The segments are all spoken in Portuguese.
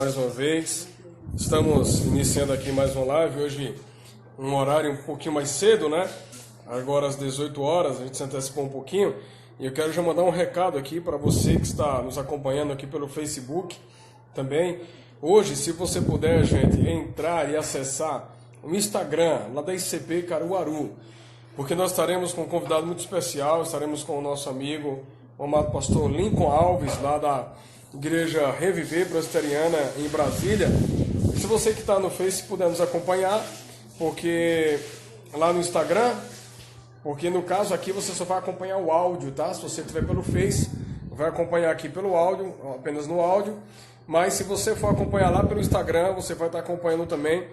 Mais uma vez, estamos iniciando aqui mais uma live, hoje um horário um pouquinho mais cedo, né? Agora às 18 horas, a gente se antecipou um pouquinho, e eu quero já mandar um recado aqui para você que está nos acompanhando aqui pelo Facebook também. Hoje, se você puder, gente, entrar e acessar o Instagram lá da ICP Caruaru, porque nós estaremos com um convidado muito especial, estaremos com o nosso amigo, o amado pastor Lincoln Alves, lá da Igreja Reviver Presbiteriana em Brasília. Se você que está no Face puder nos acompanhar, porque lá no Instagram, porque no caso aqui você só vai acompanhar o áudio, tá? Se você estiver pelo Face, vai acompanhar aqui pelo áudio, apenas no áudio. Mas se você for acompanhar lá pelo Instagram, você vai estar acompanhando também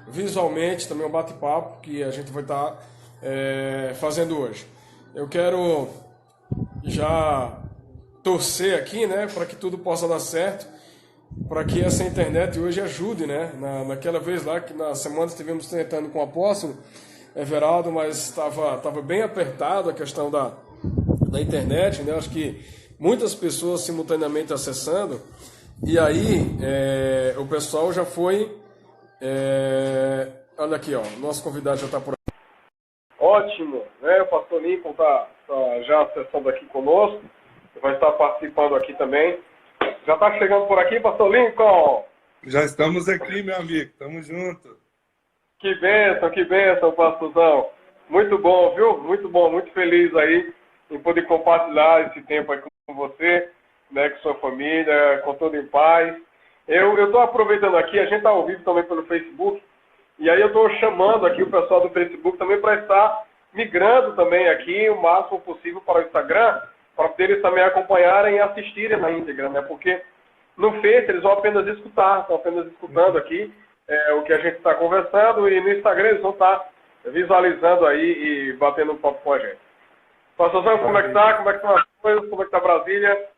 visualmente, também o bate-papo que a gente vai estar fazendo hoje. Eu quero já torcer aqui, né, para que tudo possa dar certo, para que essa internet hoje ajude, né? Naquela vez lá, que na semana estivemos tentando com o apóstolo Everaldo, mas estava bem apertado a questão da internet, né? Acho que muitas pessoas simultaneamente acessando, e aí o pessoal já foi... olha aqui, ó, nosso convidado já está por aqui. Ótimo, né? O pastor Lincoln está já acessando aqui conosco, vai estar participando aqui também. Já está chegando por aqui, pastor Lincoln? Já estamos aqui, meu amigo, estamos juntos. Que bênção, pastorzão. Muito bom, viu? Muito bom, muito feliz aí em poder compartilhar esse tempo aqui com você, né, com sua família, com todo em paz. Eu estou aproveitando aqui, a gente está ao vivo também pelo Facebook, e aí eu estou chamando aqui o pessoal do Facebook também para estar migrando também aqui o máximo possível para o Instagram, para eles também acompanharem e assistirem na íntegra, né? Porque no Face eles vão apenas escutar, estão apenas escutando aqui o que a gente está conversando, e no Instagram eles vão estar visualizando aí e batendo um papo com a gente. Pastorzão, como é que está? Como é que estão as coisas? Como é que está Brasília?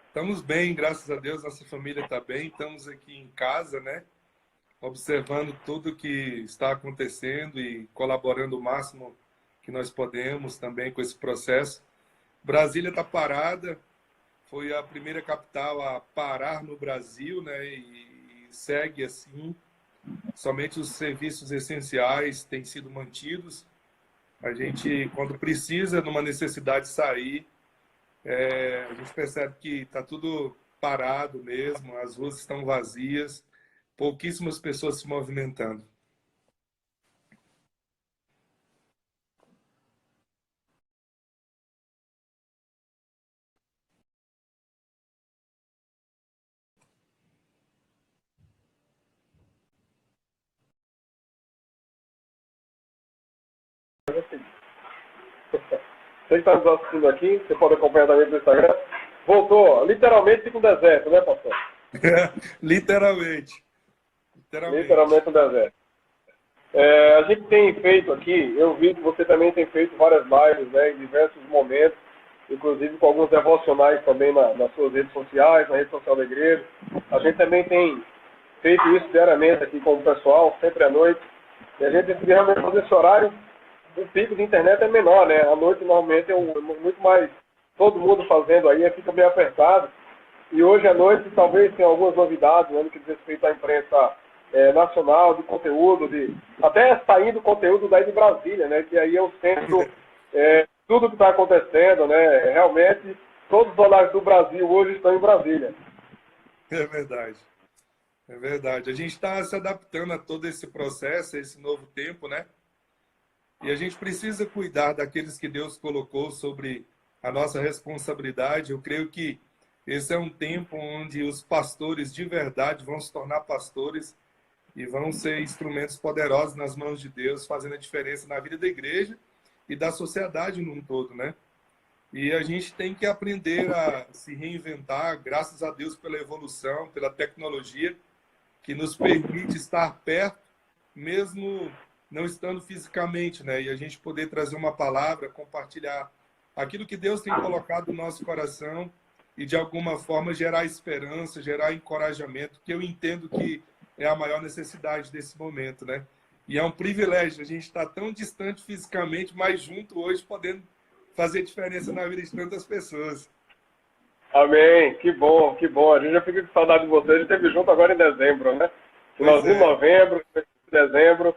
Estamos bem, graças a Deus, nossa família está bem, estamos aqui em casa, né? Observando tudo que está acontecendo e colaborando o máximo que nós podemos também com esse processo. Brasília está parada, foi a primeira capital a parar no Brasil, né? E segue assim. Somente os serviços essenciais têm sido mantidos. A gente, quando precisa, numa necessidade de sair, a gente percebe que está tudo parado mesmo, as ruas estão vazias, pouquíssimas pessoas se movimentando. Você que está nos assistindo aqui, você pode acompanhar também no Instagram. Voltou, literalmente fica um deserto, né, pastor? Literalmente. Literalmente um deserto. A gente tem feito aqui, eu vi que você também tem feito várias lives, né, em diversos momentos, inclusive com alguns devocionais também nas suas redes sociais, na rede social da igreja. A gente também tem feito isso diariamente aqui com o pessoal, sempre à noite. E a gente decide realmente fazer esse horário. O pico de internet é menor, né? À noite normalmente é muito mais todo mundo fazendo aí, fica bem apertado. E hoje à noite talvez tenha algumas novidades, né, no que diz respeito à imprensa nacional, de conteúdo, até saindo conteúdo daí de Brasília, né? Que aí é o centro, tudo que está acontecendo, né? Realmente, todos os jornais do Brasil hoje estão em Brasília. É verdade. É verdade. A gente está se adaptando a todo esse processo, a esse novo tempo, né? E a gente precisa cuidar daqueles que Deus colocou sobre a nossa responsabilidade. Eu creio que esse é um tempo onde os pastores de verdade vão se tornar pastores e vão ser instrumentos poderosos nas mãos de Deus, fazendo a diferença na vida da igreja e da sociedade num todo, né? E a gente tem que aprender a se reinventar, graças a Deus pela evolução, pela tecnologia, que nos permite estar perto, mesmo não estando fisicamente, né? E a gente poder trazer uma palavra, compartilhar aquilo que Deus tem colocado no nosso coração e, de alguma forma, gerar esperança, gerar encorajamento, que eu entendo que é a maior necessidade desse momento, né? E é um privilégio a gente estar tão distante fisicamente, mas junto hoje, podendo fazer diferença na vida de tantas pessoas. Amém. Que bom, que bom. A gente já fica com saudade de vocês. A gente esteve junto agora em dezembro, né? Finalzinho de novembro, dezembro.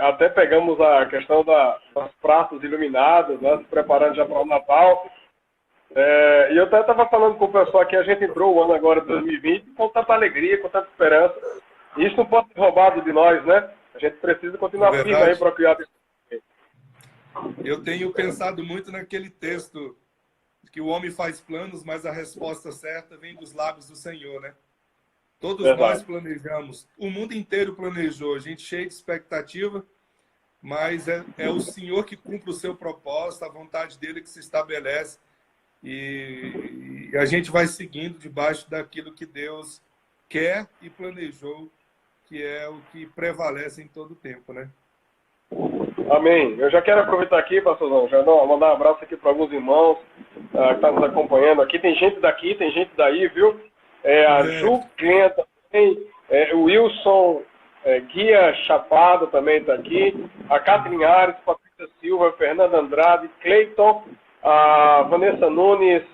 Até pegamos a questão das praças iluminadas, né? Se preparando já para o Natal. E eu até estava falando com o pessoal aqui, a gente entrou o ano agora de 2020 com tanta alegria, com tanta esperança. E isso não pode ser roubado de nós, né? A gente precisa continuar firme aí para criar. Eu tenho pensado muito naquele texto que o homem faz planos, mas a resposta certa vem dos lábios do Senhor, né? Todos nós planejamos, o mundo inteiro planejou, a gente cheio de expectativa, mas é o Senhor que cumpre o seu propósito, a vontade dele que se estabelece, e a gente vai seguindo debaixo daquilo que Deus quer e planejou, que é o que prevalece em todo o tempo, né? Amém. Eu já quero aproveitar aqui, pastorzão, já mandar um abraço aqui para alguns irmãos que estão nos acompanhando aqui. Tem gente daqui, tem gente daí, viu? A Ju Clenta também, o Wilson Guia Chapado também está aqui, a Catherine Ares, Patrícia Silva, Fernanda Andrade, Cleiton, a Vanessa Nunes,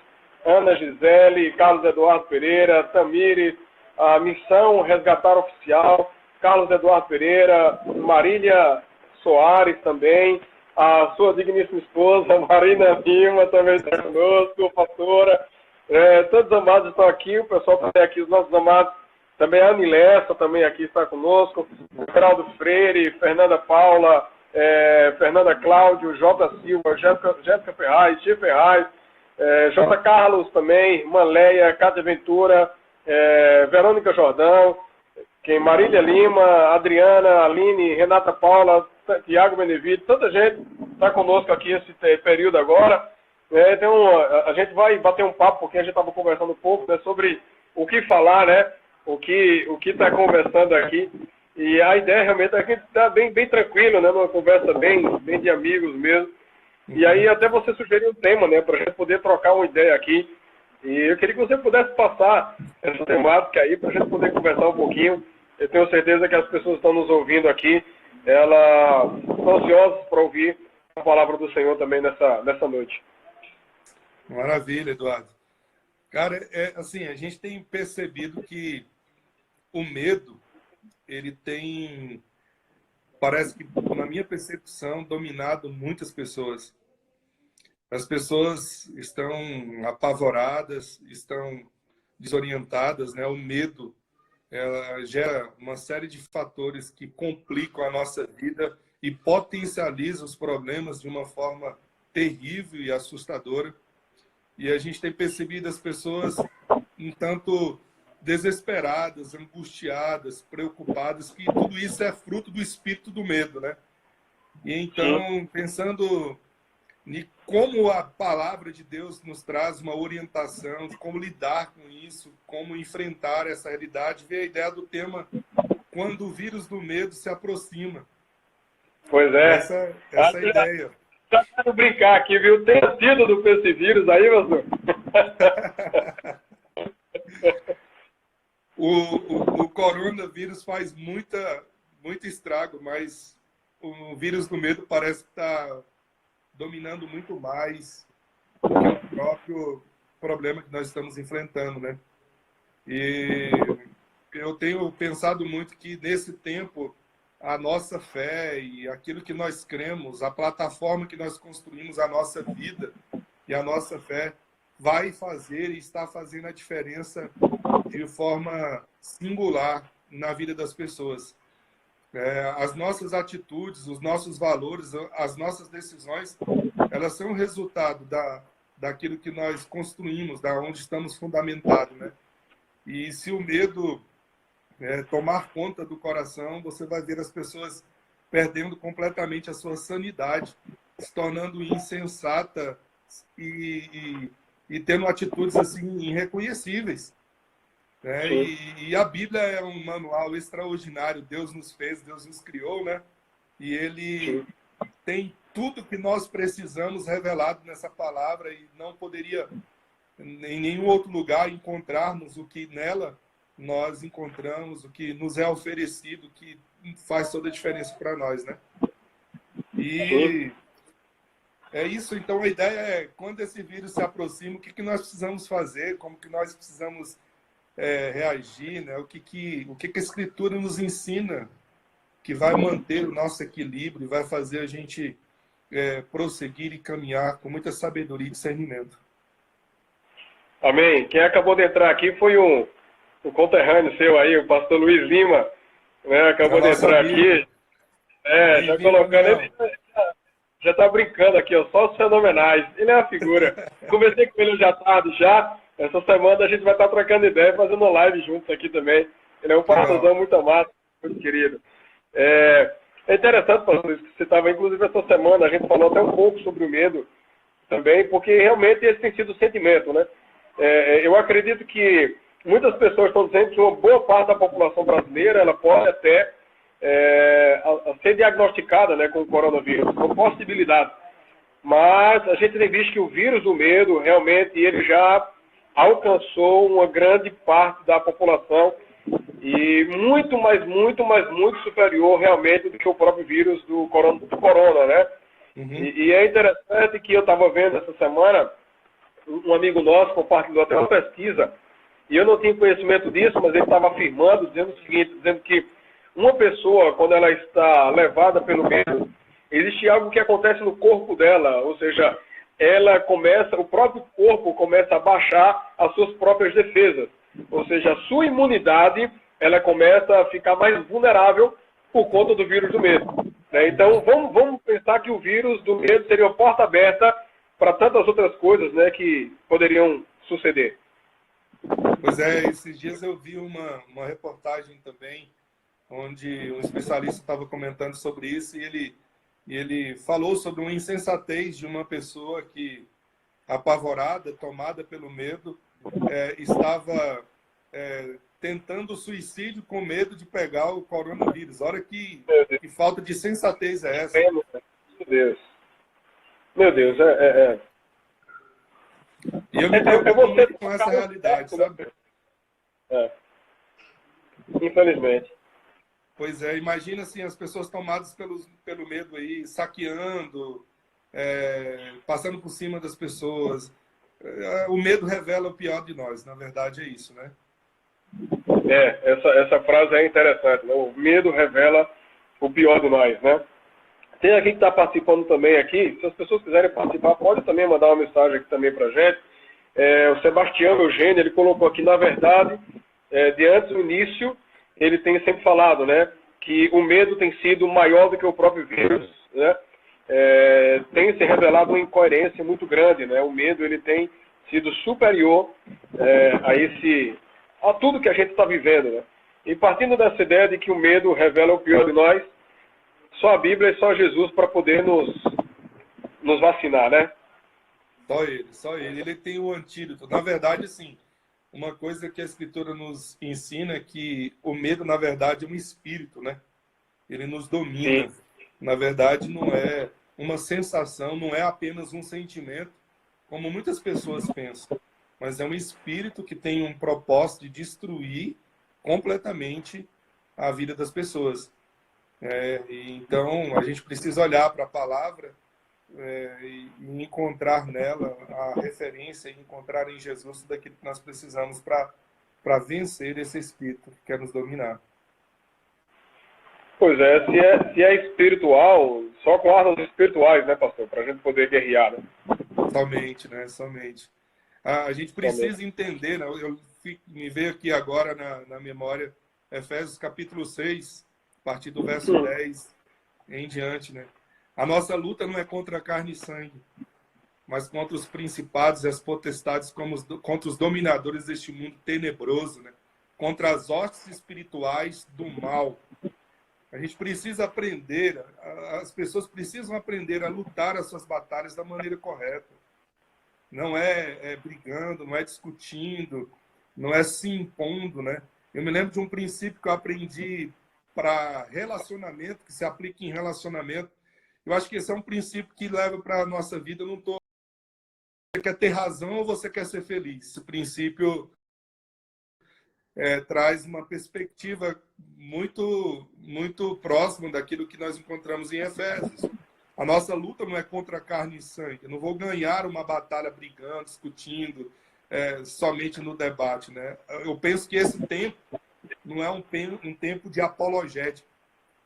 Ana Gisele, Carlos Eduardo Pereira, Tamires, a Missão Resgatar Oficial, Carlos Eduardo Pereira, Marília Soares também, a sua digníssima esposa, Marina Lima, também está conosco, pastora. Todos os amados estão aqui, o pessoal também aqui, os nossos amados, também a Anilessa também aqui está conosco, Geraldo Freire, Fernanda Paula, Fernanda Cláudio, J. Silva, Jéssica Ferraz, G. Ferraz, J. Carlos também, irmã Leia, Cátia Ventura, Verônica Jordão, Marília Lima, Adriana, Aline, Renata Paula, Tiago Benevides, tanta gente está conosco aqui esse período agora. A gente vai bater um papo, porque a gente estava conversando um pouco, né, sobre o que falar, né? O que está conversando aqui. E a ideia realmente é que a gente está bem tranquilo, né? Numa conversa bem de amigos mesmo. E aí até você sugeriu um tema, né? Para a gente poder trocar uma ideia aqui. E eu queria que você pudesse passar essa temática aí para a gente poder conversar um pouquinho. Eu tenho certeza que as pessoas que estão nos ouvindo aqui, elas estão ansiosas para ouvir a palavra do Senhor também nessa noite. Maravilha, Eduardo. Cara, assim, a gente tem percebido que o medo, ele tem, parece que, na minha percepção, dominado muitas pessoas. As pessoas estão apavoradas, estão desorientadas, né? O medo, ela gera uma série de fatores que complicam a nossa vida e potencializam os problemas de uma forma terrível e assustadora. E a gente tem percebido as pessoas um tanto desesperadas, angustiadas, preocupadas, que tudo isso é fruto do espírito do medo, né? E então, pensando em como a palavra de Deus nos traz uma orientação de como lidar com isso, como enfrentar essa realidade, veio a ideia do tema Quando o vírus do medo se aproxima. Pois é. Essa é a ideia. Já quero brincar aqui, viu? Tem antídoto para esse vírus aí, pastor? O coronavírus faz muito estrago, mas o vírus do medo parece que está dominando muito mais do que o próprio problema que nós estamos enfrentando, né? E eu tenho pensado muito que nesse tempo a nossa fé e aquilo que nós cremos, a plataforma que nós construímos a nossa vida e a nossa fé vai fazer e está fazendo a diferença de forma singular na vida das pessoas. As nossas atitudes, os nossos valores, as nossas decisões, elas são resultado daquilo que nós construímos, da onde estamos fundamentados, né? E se o medo tomar conta do coração, você vai ver as pessoas perdendo completamente a sua sanidade, se tornando insensata e tendo atitudes assim irreconhecíveis. Né? E a Bíblia é um manual extraordinário. Deus nos fez, Deus nos criou, né? E Ele tem tudo que nós precisamos revelado nessa palavra e não poderia em nenhum outro lugar encontrarmos o que nela nós encontramos, o que nos é oferecido, que faz toda a diferença para nós, né? E É isso, então a ideia é, quando esse vírus se aproxima, o que nós precisamos fazer, como que nós precisamos reagir, né? O que a Escritura nos ensina que vai manter o nosso equilíbrio, vai fazer a gente prosseguir e caminhar com muita sabedoria e discernimento. Amém. Quem acabou de entrar aqui foi um conterrâneo seu aí, o pastor Luiz Lima, né? Acabou de entrar aqui. Já colocando ele. Já está brincando aqui, ó, só os fenomenais. Ele é uma figura. Conversei com ele hoje à tarde já. Essa semana a gente vai estar trocando ideia, fazendo live juntos aqui também. Ele é um pastorzão muito amado, muito querido. É interessante, pastor, isso que você estava, inclusive, essa semana, a gente falou até um pouco sobre o medo também, porque realmente esse tem sido o sentimento, né? Eu acredito que muitas pessoas estão dizendo que uma boa parte da população brasileira, ela pode até a ser diagnosticada, né, com o coronavírus, uma possibilidade. Mas a gente tem visto que o vírus do medo, realmente, ele já alcançou uma grande parte da população e muito superior, realmente, do que o próprio vírus do corona, né? Uhum. E é interessante que eu estava vendo essa semana, um amigo nosso compartilhou até uma pesquisa, e eu não tinha conhecimento disso, mas ele estava afirmando, dizendo o seguinte, dizendo que uma pessoa, quando ela está levada pelo medo, existe algo que acontece no corpo dela, ou seja, o próprio corpo começa a baixar as suas próprias defesas, ou seja, a sua imunidade, ela começa a ficar mais vulnerável por conta do vírus do medo. Né? Então, vamos pensar que o vírus do medo seria uma porta aberta para tantas outras coisas, né, que poderiam suceder. Pois é, esses dias eu vi uma reportagem também, onde um especialista estava comentando sobre isso e ele falou sobre uma insensatez de uma pessoa que, apavorada, tomada pelo medo, estava tentando suicídio com medo de pegar o coronavírus. Olha que falta de sensatez é essa? Meu Deus. Meu Deus, E eu me preocupo muito com essa realidade, sabe? Infelizmente. Pois é, imagina assim, as pessoas tomadas pelo medo aí, saqueando, passando por cima das pessoas. O medo revela o pior de nós, na verdade é isso, né? Essa frase é interessante, né? O medo revela o pior de nós, né? Tem alguém que está participando também aqui, se as pessoas quiserem participar, pode também mandar uma mensagem aqui também para a gente. O Sebastião Eugênio, ele colocou aqui, na verdade, de antes do início, ele tem sempre falado, né, que o medo tem sido maior do que o próprio vírus, né? Tem se revelado uma incoerência muito grande, né? O medo, ele tem sido superior a tudo que a gente está vivendo, né? E partindo dessa ideia de que o medo revela o pior de nós, só a Bíblia e só Jesus para poder nos vacinar, né? Só ele. Ele tem o antídoto. Na verdade, assim, uma coisa que a Escritura nos ensina é que o medo, na verdade, é um espírito, né? Ele nos domina. Sim. Na verdade, não é uma sensação, não é apenas um sentimento, como muitas pessoas pensam, mas é um espírito que tem um propósito de destruir completamente a vida das pessoas. Então, a gente precisa olhar para a palavra e encontrar nela a referência, e encontrar em Jesus tudo aquilo que nós precisamos para vencer esse espírito que quer nos dominar. Pois se é espiritual, só com armas espirituais, né, pastor? Para a gente poder guerrear, né? Somente, né? Somente. A gente precisa entender, né? Me veio aqui agora na memória, Efésios capítulo 6, a partir do verso 10 em diante, né? A nossa luta não é contra a carne e sangue, mas contra os principados e as potestades, contra os dominadores deste mundo tenebroso, né? Contra as hostes espirituais do mal. A gente precisa aprender, as pessoas precisam aprender a lutar as suas batalhas da maneira correta. Não é brigando, não é discutindo, não é se impondo, né? Eu me lembro de um princípio que eu aprendi para relacionamento, que se aplica em relacionamento. Eu acho que esse é um princípio que leva para a nossa vida. Eu não tô... Você quer ter razão ou você quer ser feliz? Esse princípio traz uma perspectiva muito próxima daquilo que nós encontramos em Efésios. A nossa luta não é contra carne e sangue. Eu não vou ganhar uma batalha brigando, discutindo, somente no debate, né? Eu penso que esse tempo não é um tempo de apologética,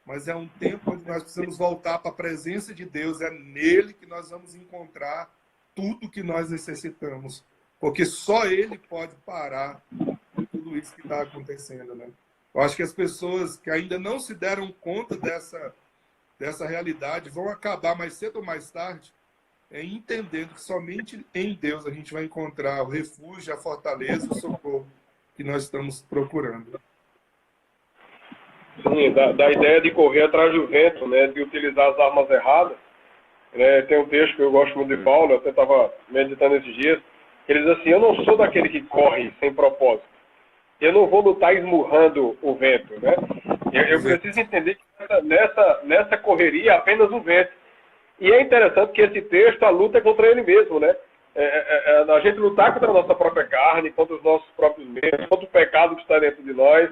mas é um tempo onde nós precisamos voltar para a presença de Deus. É nele que nós vamos encontrar tudo que nós necessitamos, porque só ele pode parar tudo isso que está acontecendo, né? Eu acho que as pessoas que ainda não se deram conta dessa realidade vão acabar mais cedo ou mais tarde entendendo que somente em Deus a gente vai encontrar o refúgio, a fortaleza, o socorro que nós estamos procurando. Sim, da ideia de correr atrás do vento, né, de utilizar as armas erradas. Né, tem um texto que eu gosto muito de Paulo, eu até estava meditando esses dias, que ele diz assim: eu não sou daquele que corre sem propósito. Eu não vou lutar esmurrando o vento, né? Eu preciso entender que nessa correria apenas o vento. E é interessante que esse texto, a luta é contra ele mesmo, né? A gente lutar contra a nossa própria carne, contra os nossos próprios medos, contra o pecado que está dentro de nós.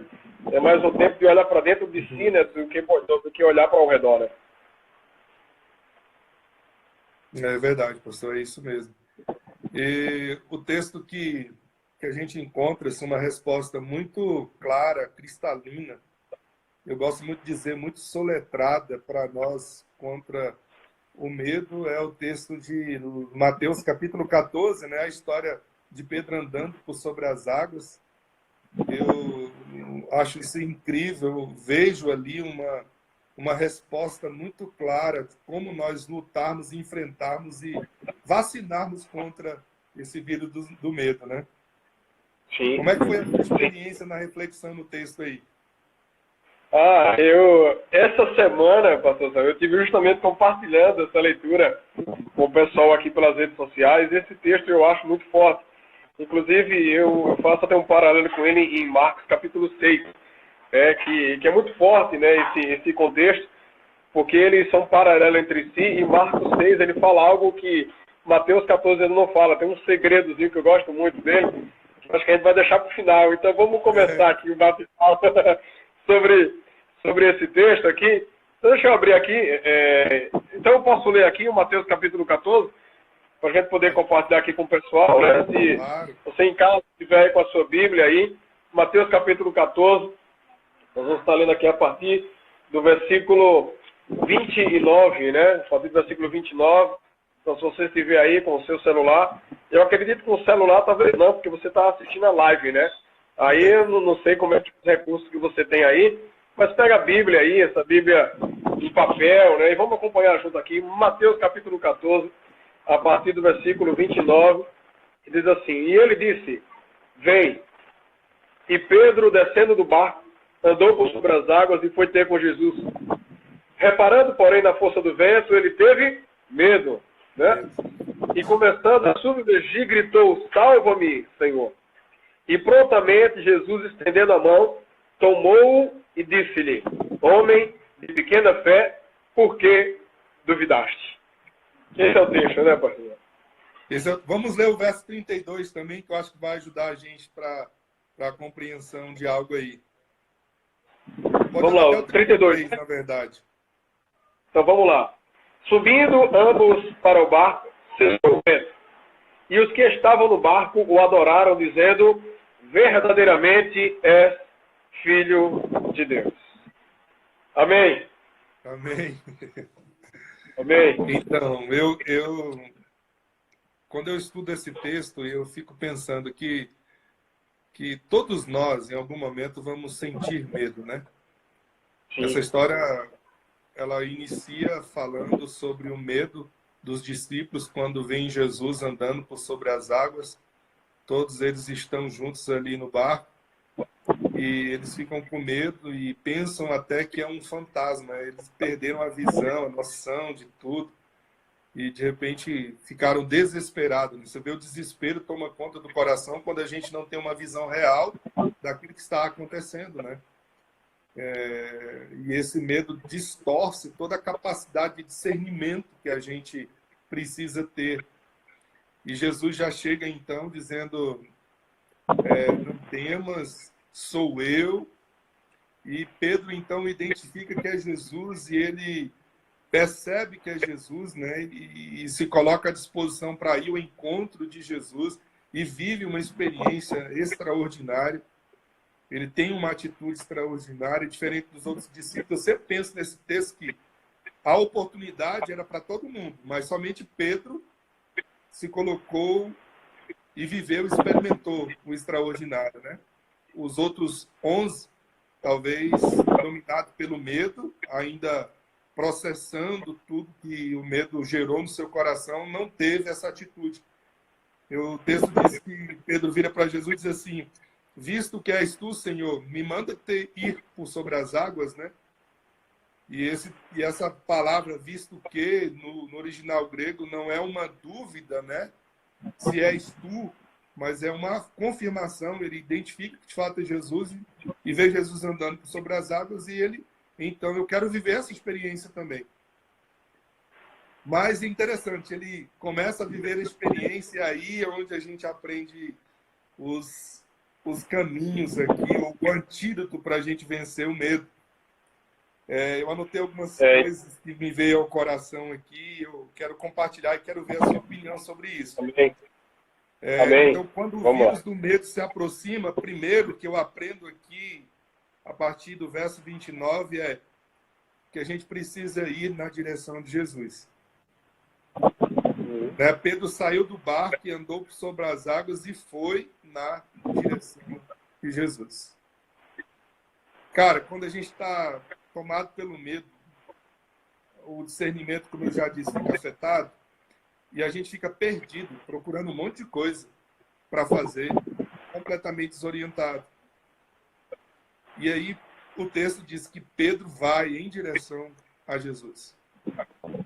É mais um tempo de olhar para dentro de si, né, do que olhar para o redor, né? É verdade, pastor, é isso mesmo. E o texto que a gente encontra é uma resposta muito clara, cristalina. Eu gosto muito de dizer, muito soletrada para nós contra o medo, é o texto de Mateus capítulo 14, né? A história de Pedro andando por sobre as águas. Eu acho isso incrível, eu vejo ali uma resposta muito clara de como nós lutarmos, enfrentarmos e vacinarmos contra esse vírus do medo, né? Sim. Como é que foi a sua experiência na reflexão no texto aí? Essa semana, pastorzão, eu tive justamente compartilhando essa leitura com o pessoal aqui pelas redes sociais. Esse texto eu acho muito forte. Inclusive, eu faço até um paralelo com ele em Marcos capítulo 6, que é muito forte, né, esse contexto, porque eles são paralelos entre si, e Marcos 6 ele fala algo que Mateus 14 ele não fala. Tem um segredozinho que eu gosto muito dele, que acho que a gente vai deixar para o final. Então vamos começar aqui o bate-papo sobre esse texto aqui. Então, deixa eu abrir aqui. Então eu posso ler aqui o Mateus capítulo 14, para a gente poder compartilhar aqui com o pessoal, né? Se você em casa estiver aí com a sua Bíblia aí, Mateus capítulo 14, nós vamos estar lendo aqui a partir do versículo 29, né? A partir do versículo 29. Então, se você estiver aí com o seu celular, eu acredito que com o celular talvez não, porque você está assistindo a live, né? Aí eu não sei como é que os recursos que você tem aí, mas pega a Bíblia aí, essa Bíblia em papel, né? E vamos acompanhar junto aqui, Mateus capítulo 14, a partir do versículo 29, que diz assim: e ele disse, vem. E Pedro, descendo do barco, andou por sobre as águas e foi ter com Jesus. Reparando, porém, na força do vento, ele teve medo, né? E começando a submergir, gritou, salva-me, Senhor. E prontamente Jesus, estendendo a mão, tomou-o e disse-lhe, homem de pequena fé, por que duvidaste? Esse é o texto, né, pastor? Vamos ler o verso 32 também, que eu acho que vai ajudar a gente para a compreensão de algo aí. Vamos lá, o 32, na verdade. Então vamos lá. Subindo ambos para o barco, cessou o vento. E os que estavam no barco o adoraram, dizendo, verdadeiramente és Filho de Deus. Amém. Amém. Amém. Então, quando eu estudo esse texto, eu fico pensando que todos nós, em algum momento, vamos sentir medo, né? Sim. Essa história, ela inicia falando sobre o medo dos discípulos quando vem Jesus andando por sobre as águas. Todos eles estão juntos ali no barco e eles ficam com medo e pensam até que é um fantasma. Eles perderam a visão, a noção de tudo e de repente ficaram desesperados. Você vê, o desespero toma conta do coração quando a gente não tem uma visão real daquilo que está acontecendo, né? E esse medo distorce toda a capacidade de discernimento que a gente precisa ter. E Jesus já chega então dizendo, não temas, sou eu. E Pedro então identifica que é Jesus e ele percebe que é Jesus, né? E se coloca à disposição para ir ao encontro de Jesus e vive uma experiência extraordinária. Ele tem uma atitude extraordinária, diferente dos outros discípulos. Eu sempre penso nesse texto que a oportunidade era para todo mundo, mas somente Pedro se colocou e viveu, experimentou o extraordinário, né? Os outros 11, talvez dominados pelo medo, ainda processando tudo que o medo gerou no seu coração, não teve essa atitude. O texto diz que Pedro vira para Jesus e diz assim: visto que és tu, Senhor, me manda ir por sobre as águas, né? E essa palavra, visto que, no original grego, não é uma dúvida, né? Se és tu, mas é uma confirmação. Ele identifica que de fato é Jesus e vê Jesus andando sobre as águas e ele, então, eu quero viver essa experiência também. Mas é interessante, ele começa a viver a experiência, e aí é onde a gente aprende os caminhos aqui, o antídoto para a gente vencer o medo. Eu anotei algumas coisas que me veio ao coração aqui, eu quero compartilhar e quero ver a sua opinião sobre isso. Amém. Amém. Então, quando o vírus do medo se aproxima, primeiro que eu aprendo aqui, a partir do verso 29, é que a gente precisa ir na direção de Jesus. Pedro saiu do barco e andou sobre as águas e foi na direção de Jesus. Cara, quando a gente está tomado pelo medo, o discernimento, como eu já disse, fica afetado e a gente fica perdido, procurando um monte de coisa para fazer, completamente desorientado. E aí o texto diz que Pedro vai em direção a Jesus.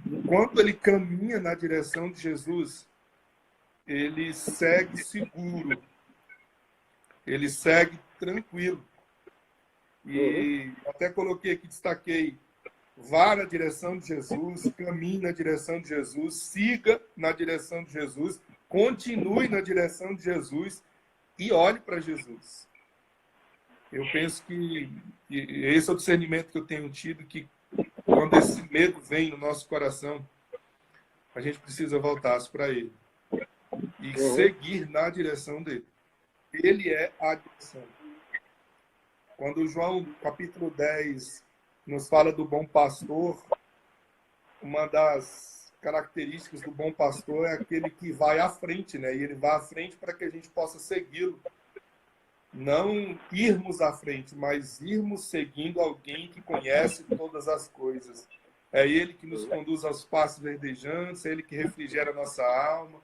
Enquanto ele caminha na direção de Jesus, ele segue seguro, ele segue tranquilo. E até coloquei aqui, destaquei, vá na direção de Jesus, caminhe na direção de Jesus, siga na direção de Jesus, continue na direção de Jesus e olhe para Jesus. Eu penso que esse é o discernimento que eu tenho tido, que quando esse medo vem no nosso coração, a gente precisa voltar para ele e seguir na direção dele. Ele é a direção. Quando João, capítulo 10, nos fala do bom pastor, uma das características do bom pastor é aquele que vai à frente, né? E ele vai à frente para que a gente possa segui-lo. Não irmos à frente, mas irmos seguindo alguém que conhece todas as coisas. É ele que nos conduz aos pastos verdejantes, é ele que refrigera a nossa alma,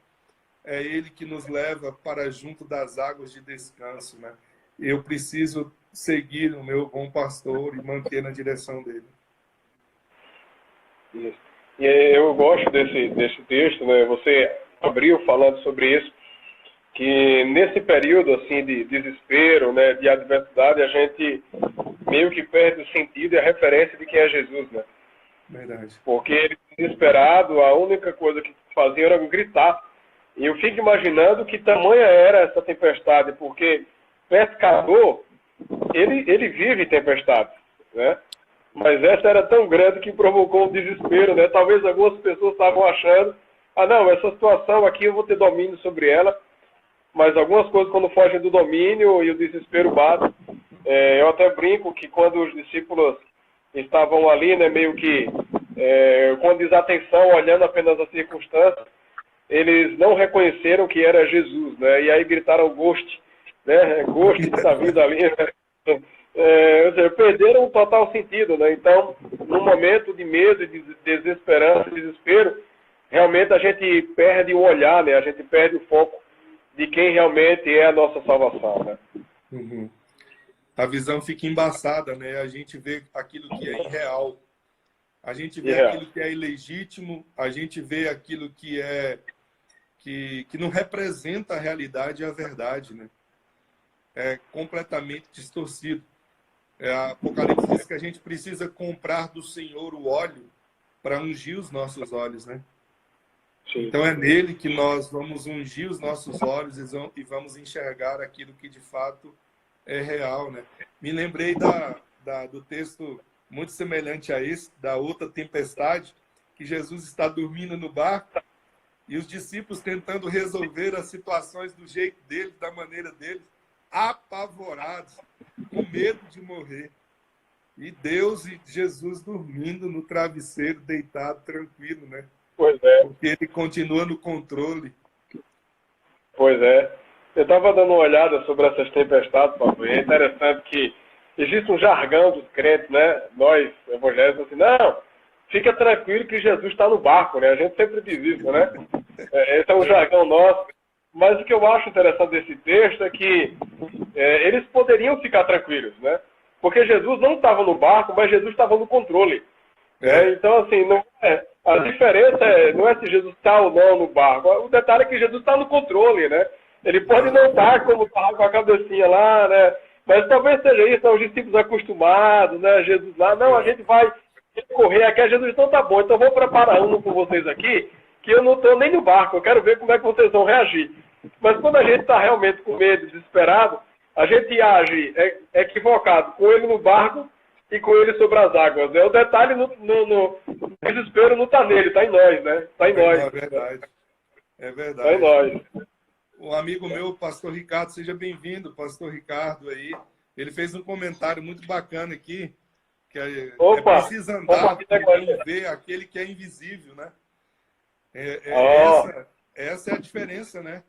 é ele que nos leva para junto das águas de descanso, né? Eu preciso seguir o meu bom pastor e manter na direção dele. Isso. E eu gosto desse texto, né? Você abriu falando sobre isso, que nesse período assim de desespero, né, de adversidade, a gente meio que perde o sentido e a referência de quem é Jesus, né? Verdade. Porque ele, desesperado, a única coisa que fazia era gritar. E eu fico imaginando que tamanha era essa tempestade, porque pescador, ele vive tempestade, né? Mas essa era tão grande que provocou um desespero, né? Talvez algumas pessoas estavam achando, não, essa situação aqui eu vou ter domínio sobre ela, mas algumas coisas quando fogem do domínio e o desespero bate. Eu até brinco que quando os discípulos estavam ali, né, meio que com desatenção, olhando apenas as circunstâncias, eles não reconheceram que era Jesus, né? E aí gritaram Ghost, né? Ghost está vindo ali. Ou seja, perderam o total sentido, né? Então, no momento de medo, de desesperança, de desespero, realmente a gente perde o olhar, né? A gente perde o foco de quem realmente é a nossa salvação, né? Uhum. A visão fica embaçada, né? A gente vê aquilo que é irreal. A gente vê aquilo que é ilegítimo, a gente vê aquilo que que não representa a realidade e a verdade, né? É completamente distorcido. A Apocalipse diz que a gente precisa comprar do Senhor o óleo para ungir os nossos olhos, né? Sim. Então é nele que nós vamos ungir os nossos olhos e vamos enxergar aquilo que de fato é real, né? Me lembrei do texto muito semelhante a esse, da outra tempestade, que Jesus está dormindo no barco e os discípulos tentando resolver as situações do jeito deles, da maneira deles, apavorados, com medo de morrer. E Deus e Jesus dormindo no travesseiro, deitado, tranquilo, né? Pois é. Porque ele continua no controle. Pois é. Eu estava dando uma olhada sobre essas tempestades, pastor, e é interessante que existe um jargão dos crentes, né? Nós, evangélicos, assim, não, fica tranquilo que Jesus está no barco, né? A gente sempre diz isso, né? Esse é um jargão nosso. Mas o que eu acho interessante desse texto é que eles poderiam ficar tranquilos, né? Porque Jesus não estava no barco, mas Jesus estava no controle. Então, assim, a diferença não é se Jesus está ou não no barco. O detalhe é que Jesus está no controle, né? Ele pode não estar como estava com a cabecinha lá, né? Mas talvez seja isso, os discípulos acostumados, né? Jesus lá, não, a gente vai correr aqui. Jesus, então tá bom, então vou preparar um com vocês aqui, que eu não estou nem no barco, eu quero ver como é que vocês vão reagir. Mas quando a gente está realmente com medo, desesperado, a gente age equivocado, com ele no barco e com ele sobre as águas. O detalhe no desespero não está nele, está em nós, né? Está em nós. É verdade. É verdade. Está em nós. Um amigo meu, o pastor Ricardo, seja bem-vindo, pastor Ricardo aí. Ele fez um comentário muito bacana aqui, que é preciso andar com quem vê aquele que é invisível, né? Essa é a diferença, né?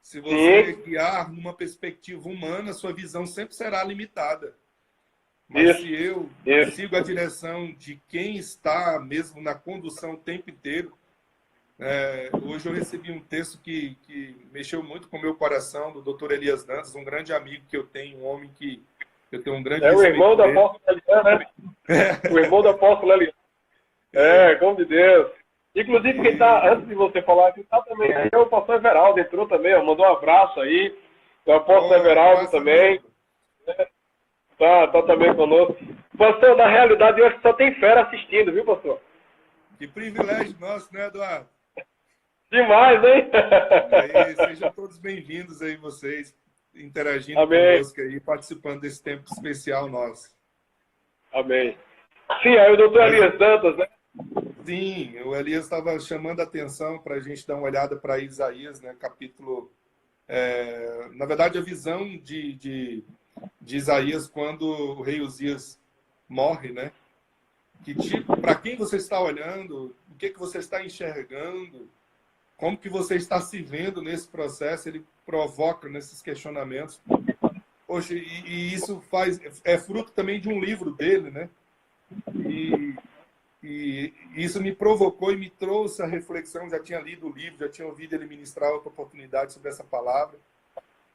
Se você guiar numa perspectiva humana, sua visão sempre será limitada. Mas se eu sigo a direção de quem está mesmo na condução o tempo inteiro, hoje eu recebi um texto que mexeu muito com o meu coração, do Dr. Elias Dantas, um grande amigo que eu tenho, um homem que eu tenho um grande respeito. O irmão do apóstolo Elias, né? O irmão do apóstolo Elias. Como de Deus. Inclusive, quem está, antes de você falar, quem está também aí é o pastor Everaldo, entrou também, ó, mandou um abraço aí. O apóstolo Everaldo também. Tá também conosco. Pastor, na realidade, eu acho que só tem fera assistindo, viu, pastor? Que privilégio nosso, né, Eduardo? Demais, hein? Sejam todos bem-vindos aí, vocês, interagindo conosco aí, participando desse tempo especial nosso. Amém. Sim, aí o doutor Elias Dantas, né? Sim, o Elias estava chamando a atenção para a gente dar uma olhada para Isaías, né, capítulo... na verdade, a visão de Isaías quando o rei Uzias morre, né? Que tipo, para quem você está olhando, o que você está enxergando, como que você está se vendo nesse processo, ele provoca nesses questionamentos. Poxa, e isso é fruto também de um livro dele, né? E isso me provocou e me trouxe a reflexão. Já tinha lido o livro, já tinha ouvido ele ministrar outra oportunidade sobre essa palavra,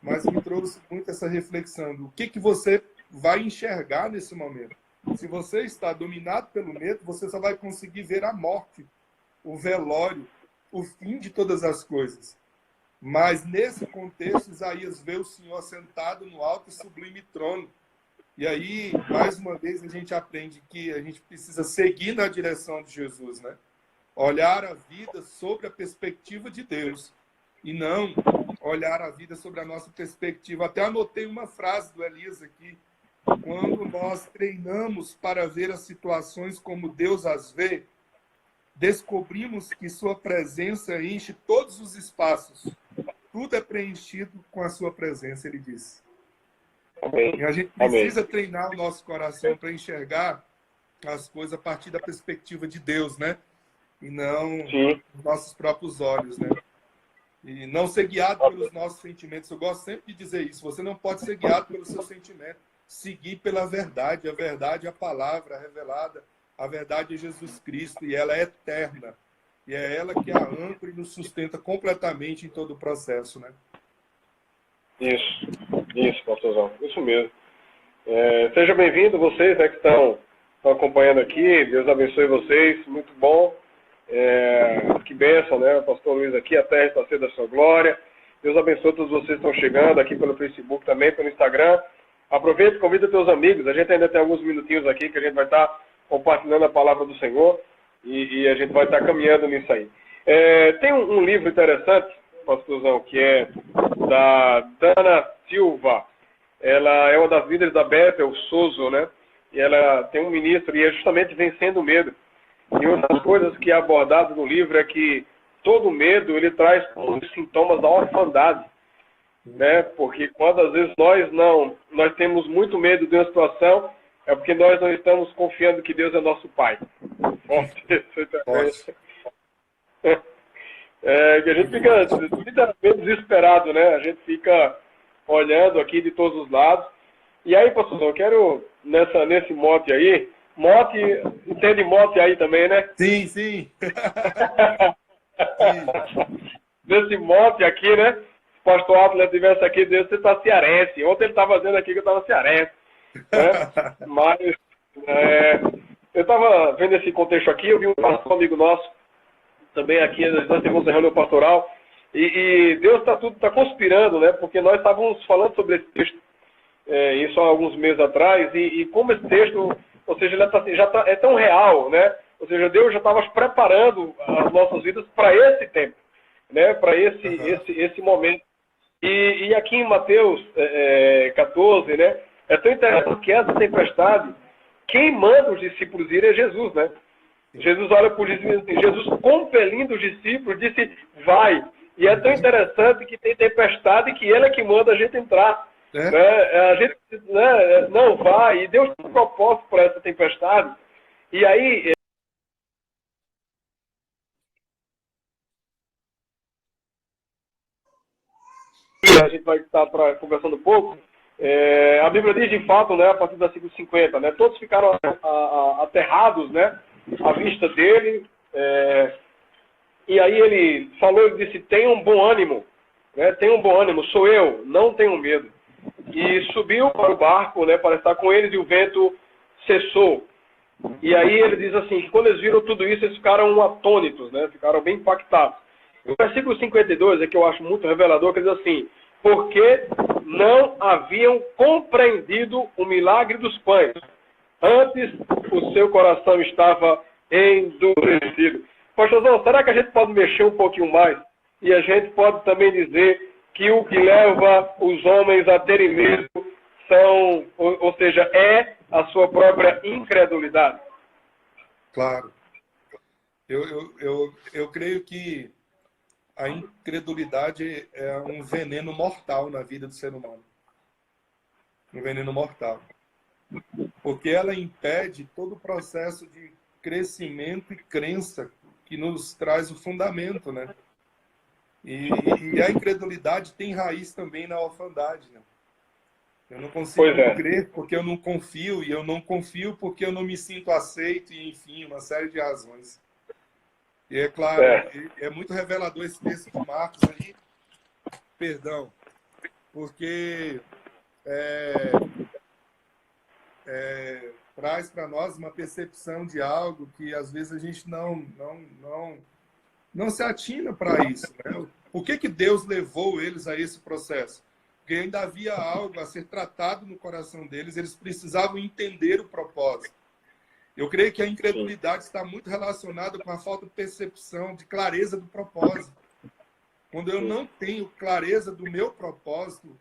mas me trouxe muito essa reflexão do que você vai enxergar nesse momento. Se você está dominado pelo medo, você só vai conseguir ver a morte, o velório, o fim de todas as coisas. Mas nesse contexto, Isaías vê o Senhor sentado no alto e sublime trono. E aí, mais uma vez, a gente aprende que a gente precisa seguir na direção de Jesus, né? Olhar a vida sobre a perspectiva de Deus e não olhar a vida sobre a nossa perspectiva. Até anotei uma frase do Elias aqui. Quando nós treinamos para ver as situações como Deus as vê, descobrimos que sua presença enche todos os espaços. Tudo é preenchido com a sua presença, ele disse. E a gente precisa treinar o nosso coração para enxergar as coisas a partir da perspectiva de Deus, né? E não os nossos próprios olhos, né? E não ser guiado pelos nossos sentimentos. Eu gosto sempre de dizer isso. Você não pode ser guiado pelo seu sentimento. Seguir pela verdade. A verdade é a palavra revelada. A verdade é Jesus Cristo e ela é eterna. E é ela que a ancora e nos sustenta completamente em todo o processo, né? Isso, pastorzão. Isso mesmo. Sejam bem-vindos vocês, né, que estão acompanhando aqui. Deus abençoe vocês. Muito bom. Que bênção, né? O pastor Luiz aqui, a terra está cheia da sua glória. Deus abençoe todos vocês que estão chegando aqui pelo Facebook também, pelo Instagram. Aproveita e convida teus amigos. A gente ainda tem alguns minutinhos aqui que a gente vai estar compartilhando a palavra do Senhor e a gente vai estar caminhando nisso aí. Tem um livro interessante, pastorzão, que é da Dana Silva. Ela é uma das líderes da Bethel, Sozo, né? E ela tem um ministro e é justamente Vencendo o Medo. E uma das coisas que é abordada no livro é que todo medo ele traz os sintomas da orfandade, né? Porque quando às vezes nós temos muito medo de uma situação, é porque nós não estamos confiando que Deus é nosso Pai. Que a gente fica literalmente desesperado, né? A gente fica olhando aqui de todos os lados. E aí, pastor, eu quero nesse mote aí, entende mote aí também, né? Sim, sim. Nesse mote aqui, né? Se o pastor Atlas estivesse aqui, Deus, você está cearense. Ontem ele estava dizendo aqui que eu estava cearense. Né? Mas eu estava vendo esse contexto aqui, eu vi um pastor amigo nosso, também aqui na segunda reunião pastoral, e Deus está conspirando, né? Porque nós estávamos falando sobre esse texto isso há alguns meses atrás, e como esse texto, ou seja, ele é tão real, né? Ou seja, Deus já estava preparando as nossas vidas para esse tempo, né? Para esse momento. E aqui em Mateus 14, né? É tão interessante que essa tempestade, quem manda os discípulos ir é Jesus, né? Jesus olha para os discípulos, Jesus compelindo os discípulos, disse, vai. E é tão interessante que tem tempestade que ele é que manda a gente entrar. A gente não vai, e Deus tem um propósito para essa tempestade. E aí a gente vai estar conversando um pouco. A Bíblia diz de fato, né, a partir do versículo 50, né, todos ficaram aterrados, né, à vista dele. E aí ele falou, ele disse, tenha um bom ânimo, né, tenha um bom ânimo, sou eu, não tenho medo. E subiu para o barco, né, para estar com eles, e o vento cessou. E aí ele diz assim, que quando eles viram tudo isso, eles ficaram atônitos, né, ficaram bem impactados. O versículo 52 é que eu acho muito revelador, que diz assim, porque não haviam compreendido o milagre dos pães. Antes, o seu coração estava endurecido. Pastorzão, será que a gente pode mexer um pouquinho mais? E a gente pode também dizer que o que leva os homens a terem medo são, ou seja, é a sua própria incredulidade. Claro. Eu creio que a incredulidade é um veneno mortal na vida do ser humano. Um veneno mortal. Porque ela impede todo o processo de crescimento e crença que nos traz o fundamento, né? E a incredulidade tem raiz também na orfandade, né? Eu não consigo crer porque eu não confio, e eu não confio porque eu não me sinto aceito, e enfim, uma série de razões. E é claro, é muito revelador esse texto de Marcos aí, perdão, porque traz para nós uma percepção de algo que às vezes a gente não se atina para isso, né? Por que Deus levou eles a esse processo? Porque ainda havia algo a ser tratado no coração deles, eles precisavam entender o propósito. Eu creio que a incredulidade está muito relacionada com a falta de percepção, de clareza do propósito. Quando eu não tenho clareza do meu propósito,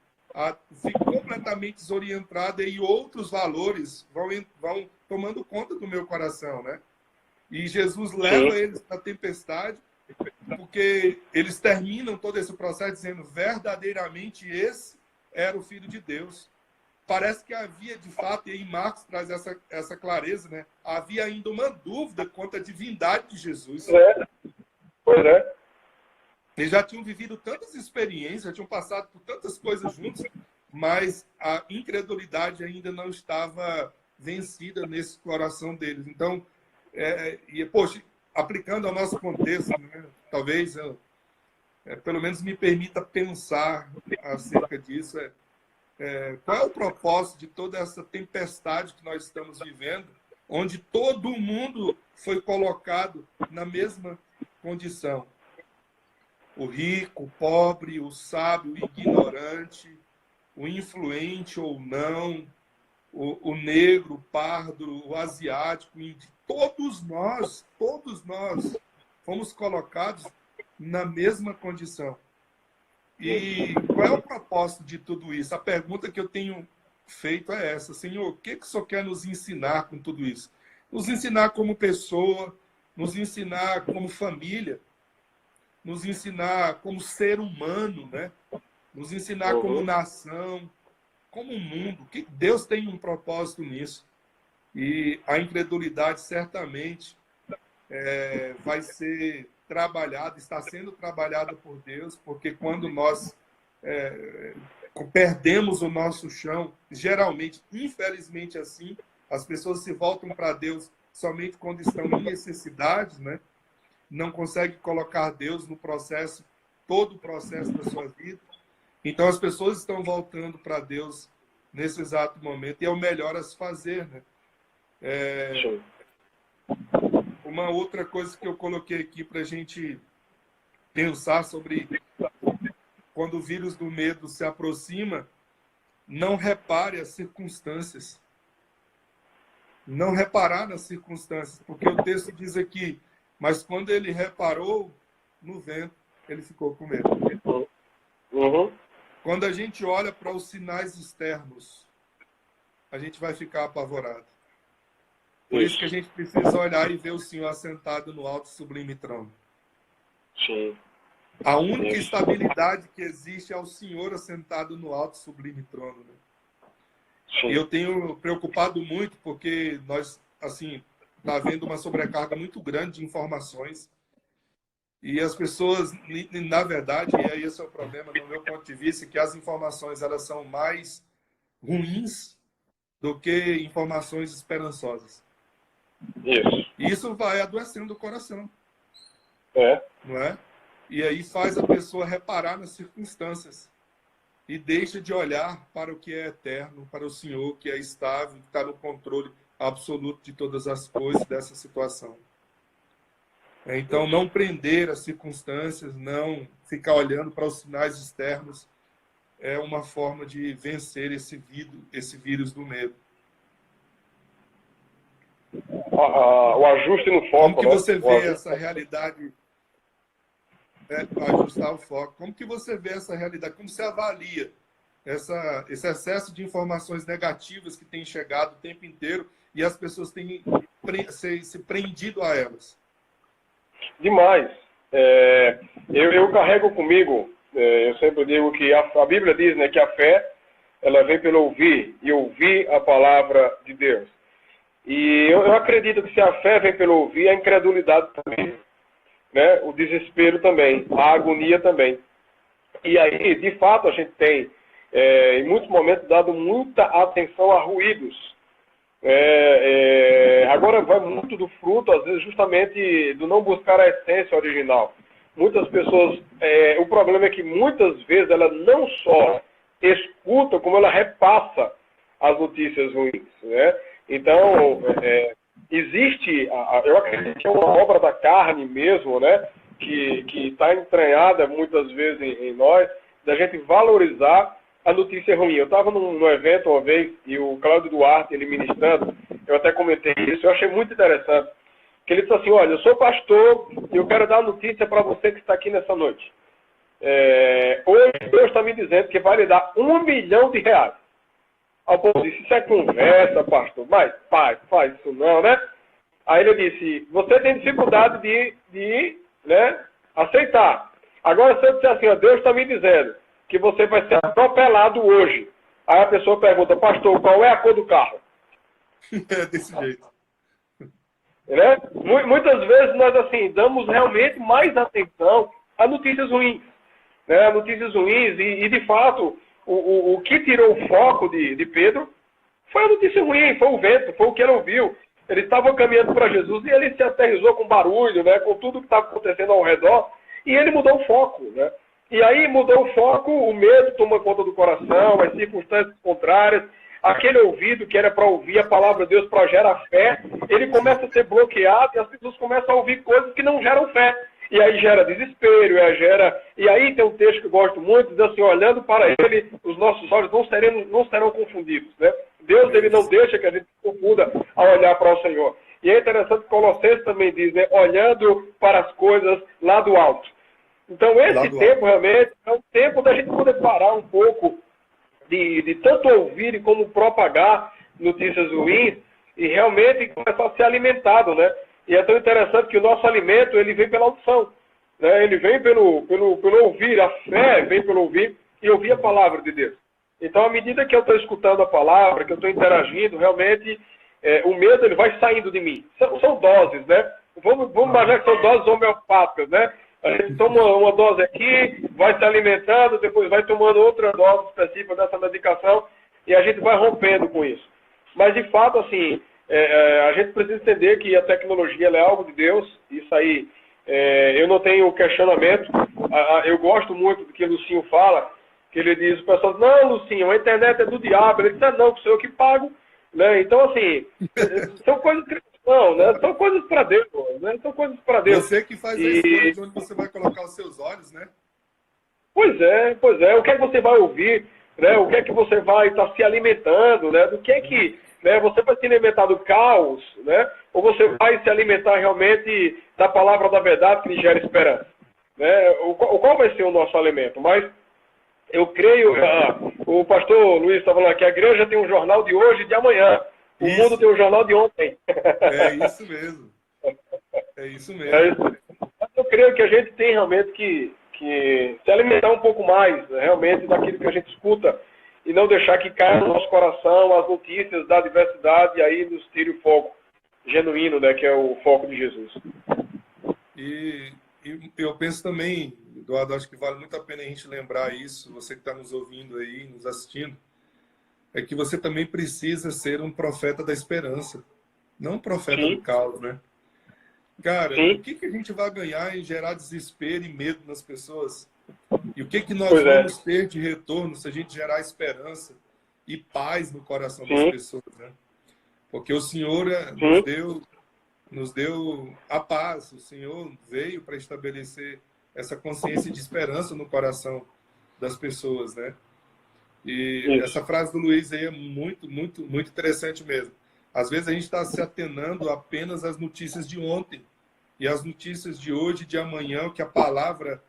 fico completamente desorientada e outros valores vão tomando conta do meu coração, né? E Jesus leva eles para a tempestade, porque eles terminam todo esse processo dizendo verdadeiramente esse era o Filho de Deus. Parece que havia, de fato, e aí Marcos traz essa clareza, né? Havia ainda uma dúvida quanto à divindade de Jesus. Pois é. Eles já tinham vivido tantas experiências, já tinham passado por tantas coisas juntos, mas a incredulidade ainda não estava vencida nesse coração deles. Então, poxa, aplicando ao nosso contexto, né? Talvez eu, pelo menos me permita pensar acerca disso. Qual é o propósito de toda essa tempestade que nós estamos vivendo, onde todo mundo foi colocado na mesma condição? O rico, o pobre, o sábio, o ignorante, o influente ou não, o negro, o pardo, o asiático, o índio, todos nós fomos colocados na mesma condição. E qual é o propósito de tudo isso? A pergunta que eu tenho feito é essa: Senhor, o que o Senhor quer nos ensinar com tudo isso? Nos ensinar como pessoa, nos ensinar como família, nos ensinar como ser humano, né? Nos ensinar como nação, como mundo. Que Deus tem um propósito nisso. E a incredulidade certamente vai ser trabalhada, está sendo trabalhada por Deus, porque quando nós perdemos o nosso chão, geralmente, infelizmente assim, as pessoas se voltam para Deus somente quando estão em necessidades, né? Não conseguem colocar Deus no processo, todo o processo da sua vida. Então as pessoas estão voltando para Deus nesse exato momento, e é o melhor a se fazer, né? Uma outra coisa que eu coloquei aqui para a gente pensar sobre quando o vírus do medo se aproxima, não repare as circunstâncias. Não reparar nas circunstâncias, porque o texto diz aqui, mas quando ele reparou no vento, ele ficou com medo. Quando a gente olha para os sinais externos, a gente vai ficar apavorado. Por isso que a gente precisa olhar e ver o Senhor assentado no alto e sublime trono. Sim. A única estabilidade que existe é o Senhor assentado no alto e sublime trono. Né? E eu tenho preocupado muito porque nós, assim, está havendo uma sobrecarga muito grande de informações. E as pessoas, na verdade, e aí esse é o problema, no meu ponto de vista, que as informações elas são mais ruins do que informações esperançosas. Isso. E isso vai adoecendo o coração. Não é? E aí faz a pessoa reparar nas circunstâncias e deixa de olhar para o que é eterno, para o Senhor que é estável, que está no controle absoluto de todas as coisas dessa situação. Então, não prender as circunstâncias, não ficar olhando para os sinais externos, é uma forma de vencer esse vírus do medo. O ajuste no foco. Como que você vê essa realidade? Ajustar o foco. Como que você vê essa realidade? Como você avalia esse excesso de informações negativas que tem chegado o tempo inteiro e as pessoas têm se prendido a elas? Demais. Eu carrego comigo, eu sempre digo que a Bíblia diz, né, que a fé ela vem pelo ouvir, e ouvir a palavra de Deus. E eu acredito que se a fé vem pelo ouvir, a incredulidade também, né? O desespero também, a agonia também. E aí, de fato, a gente tem, em muitos momentos, dado muita atenção a ruídos. Agora vai muito do fruto, às vezes, justamente do não buscar a essência original. Muitas pessoas, o problema é que muitas vezes ela não só escuta, como ela repassa as notícias ruins, né? Então, existe, eu acredito que é uma obra da carne mesmo, né? Que está entranhada muitas vezes em nós, da gente valorizar a notícia ruim. Eu estava num evento uma vez, e o Cláudio Duarte, ele ministrando, eu até comentei isso, eu achei muito interessante, que ele disse assim, olha, eu sou pastor e eu quero dar uma notícia para você que está aqui nessa noite. Hoje Deus está me dizendo que vai lhe dar R$1 milhão. Aí o povo disse, isso é conversa, pastor, mas faz isso não, né? Aí ele disse, você tem dificuldade de aceitar. Agora se eu disser assim, ó, Deus está me dizendo que você vai ser atropelado hoje. Aí a pessoa pergunta, pastor, qual é a cor do carro? É desse jeito. Né? Muitas vezes nós assim damos realmente mais atenção a notícias ruins. Né? Notícias ruins e de fato, o que tirou o foco de Pedro foi a notícia ruim, foi o vento, foi o que ele ouviu. Ele estava caminhando para Jesus e ele se aterrissou com barulho, né? Com tudo que estava acontecendo ao redor, e ele mudou o foco. Né? E aí mudou o foco, o medo toma conta do coração, as circunstâncias contrárias, aquele ouvido que era para ouvir a palavra de Deus para gerar fé, ele começa a ser bloqueado e as pessoas começam a ouvir coisas que não geram fé. E aí gera desespero, e aí tem um texto que eu gosto muito, diz assim, olhando para ele, os nossos olhos não serão confundidos. Né? Deus ele não deixa que a gente se confunda ao olhar para o Senhor. E é interessante que Colossenses também diz, né, olhando para as coisas lá do alto. Então esse tempo realmente é um tempo da gente poder parar um pouco de tanto ouvir como propagar notícias ruins e realmente começar a ser alimentado, né? E é tão interessante que o nosso alimento, ele vem pela audição, né? Ele vem pelo ouvir, a fé vem pelo ouvir e ouvir a palavra de Deus. Então, à medida que eu estou escutando a palavra, que eu estou interagindo, realmente, o medo ele vai saindo de mim. São doses, né? Vamos imaginar que são doses homeopáticas, né? A gente toma uma dose aqui, vai se alimentando, depois vai tomando outra dose específica dessa medicação e a gente vai rompendo com isso. Mas, de fato, assim, a gente precisa entender que a tecnologia ela é algo de Deus. Isso aí, eu não tenho questionamento. Eu gosto muito do que o Lucinho fala, que ele diz, o pessoal diz, não, Lucinho, a internet é do diabo. Ele diz, não, sou eu que pago. Né? Então, assim, são coisas cristãs, né? São coisas para Deus, né? São coisas para Deus. Você que faz a escolha de onde você vai colocar os seus olhos, né? Pois é. O que é que você vai ouvir, né? O que é que você vai estar se alimentando, né? Do que é que, né? Você vai se alimentar do caos, né? Ou você vai se alimentar realmente da palavra da verdade que lhe gera esperança, né? Qual vai ser o nosso alimento? Mas eu creio, o pastor Luiz estava falando que a igreja tem um jornal de hoje e de amanhã. O mundo tem um jornal de ontem. É isso mesmo. É isso mesmo. É isso. Eu creio que a gente tem realmente que se alimentar um pouco mais, realmente, daquilo que a gente escuta e não deixar que caia no nosso coração as notícias da diversidade e aí nos tire o foco genuíno, né, que é o foco de Jesus. E eu penso também, Eduardo, acho que vale muito a pena a gente lembrar isso, você que está nos ouvindo aí, nos assistindo, é que você também precisa ser um profeta da esperança, não um profeta do caos, né? Cara, o que a gente vai ganhar em gerar desespero e medo nas pessoas? E o que nós vamos ter de retorno se a gente gerar esperança e paz no coração das pessoas, né? Porque o Senhor nos deu a paz, o Senhor veio para estabelecer essa consciência de esperança no coração das pessoas, né? E essa frase do Luiz aí é muito, muito, muito interessante mesmo. Às vezes a gente está se atenando apenas às notícias de ontem e as notícias de hoje e de amanhã, que a palavra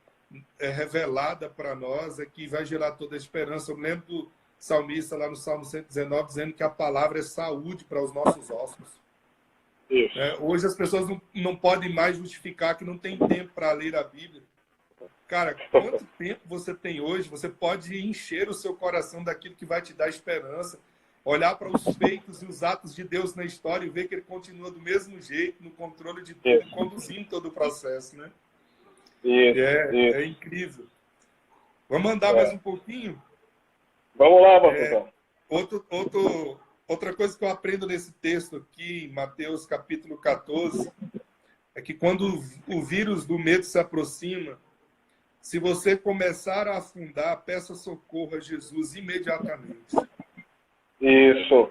é revelada para nós, é que vai gerar toda a esperança. Eu me lembro do salmista lá no Salmo 119 dizendo que a palavra é saúde para os nossos ossos. Hoje as pessoas não podem mais justificar que não tem tempo para ler a Bíblia. Cara, quanto tempo você tem hoje? Você pode encher o seu coração daquilo que vai te dar esperança, olhar para os feitos e os atos de Deus na história e ver que ele continua do mesmo jeito, no controle de tudo, conduzindo todo o processo, né? É incrível. Vamos andar mais um pouquinho? Vamos lá, pastor. Outra coisa que eu aprendo nesse texto aqui, em Mateus capítulo 14, é que quando o vírus do medo se aproxima, se você começar a afundar, peça socorro a Jesus imediatamente. Isso.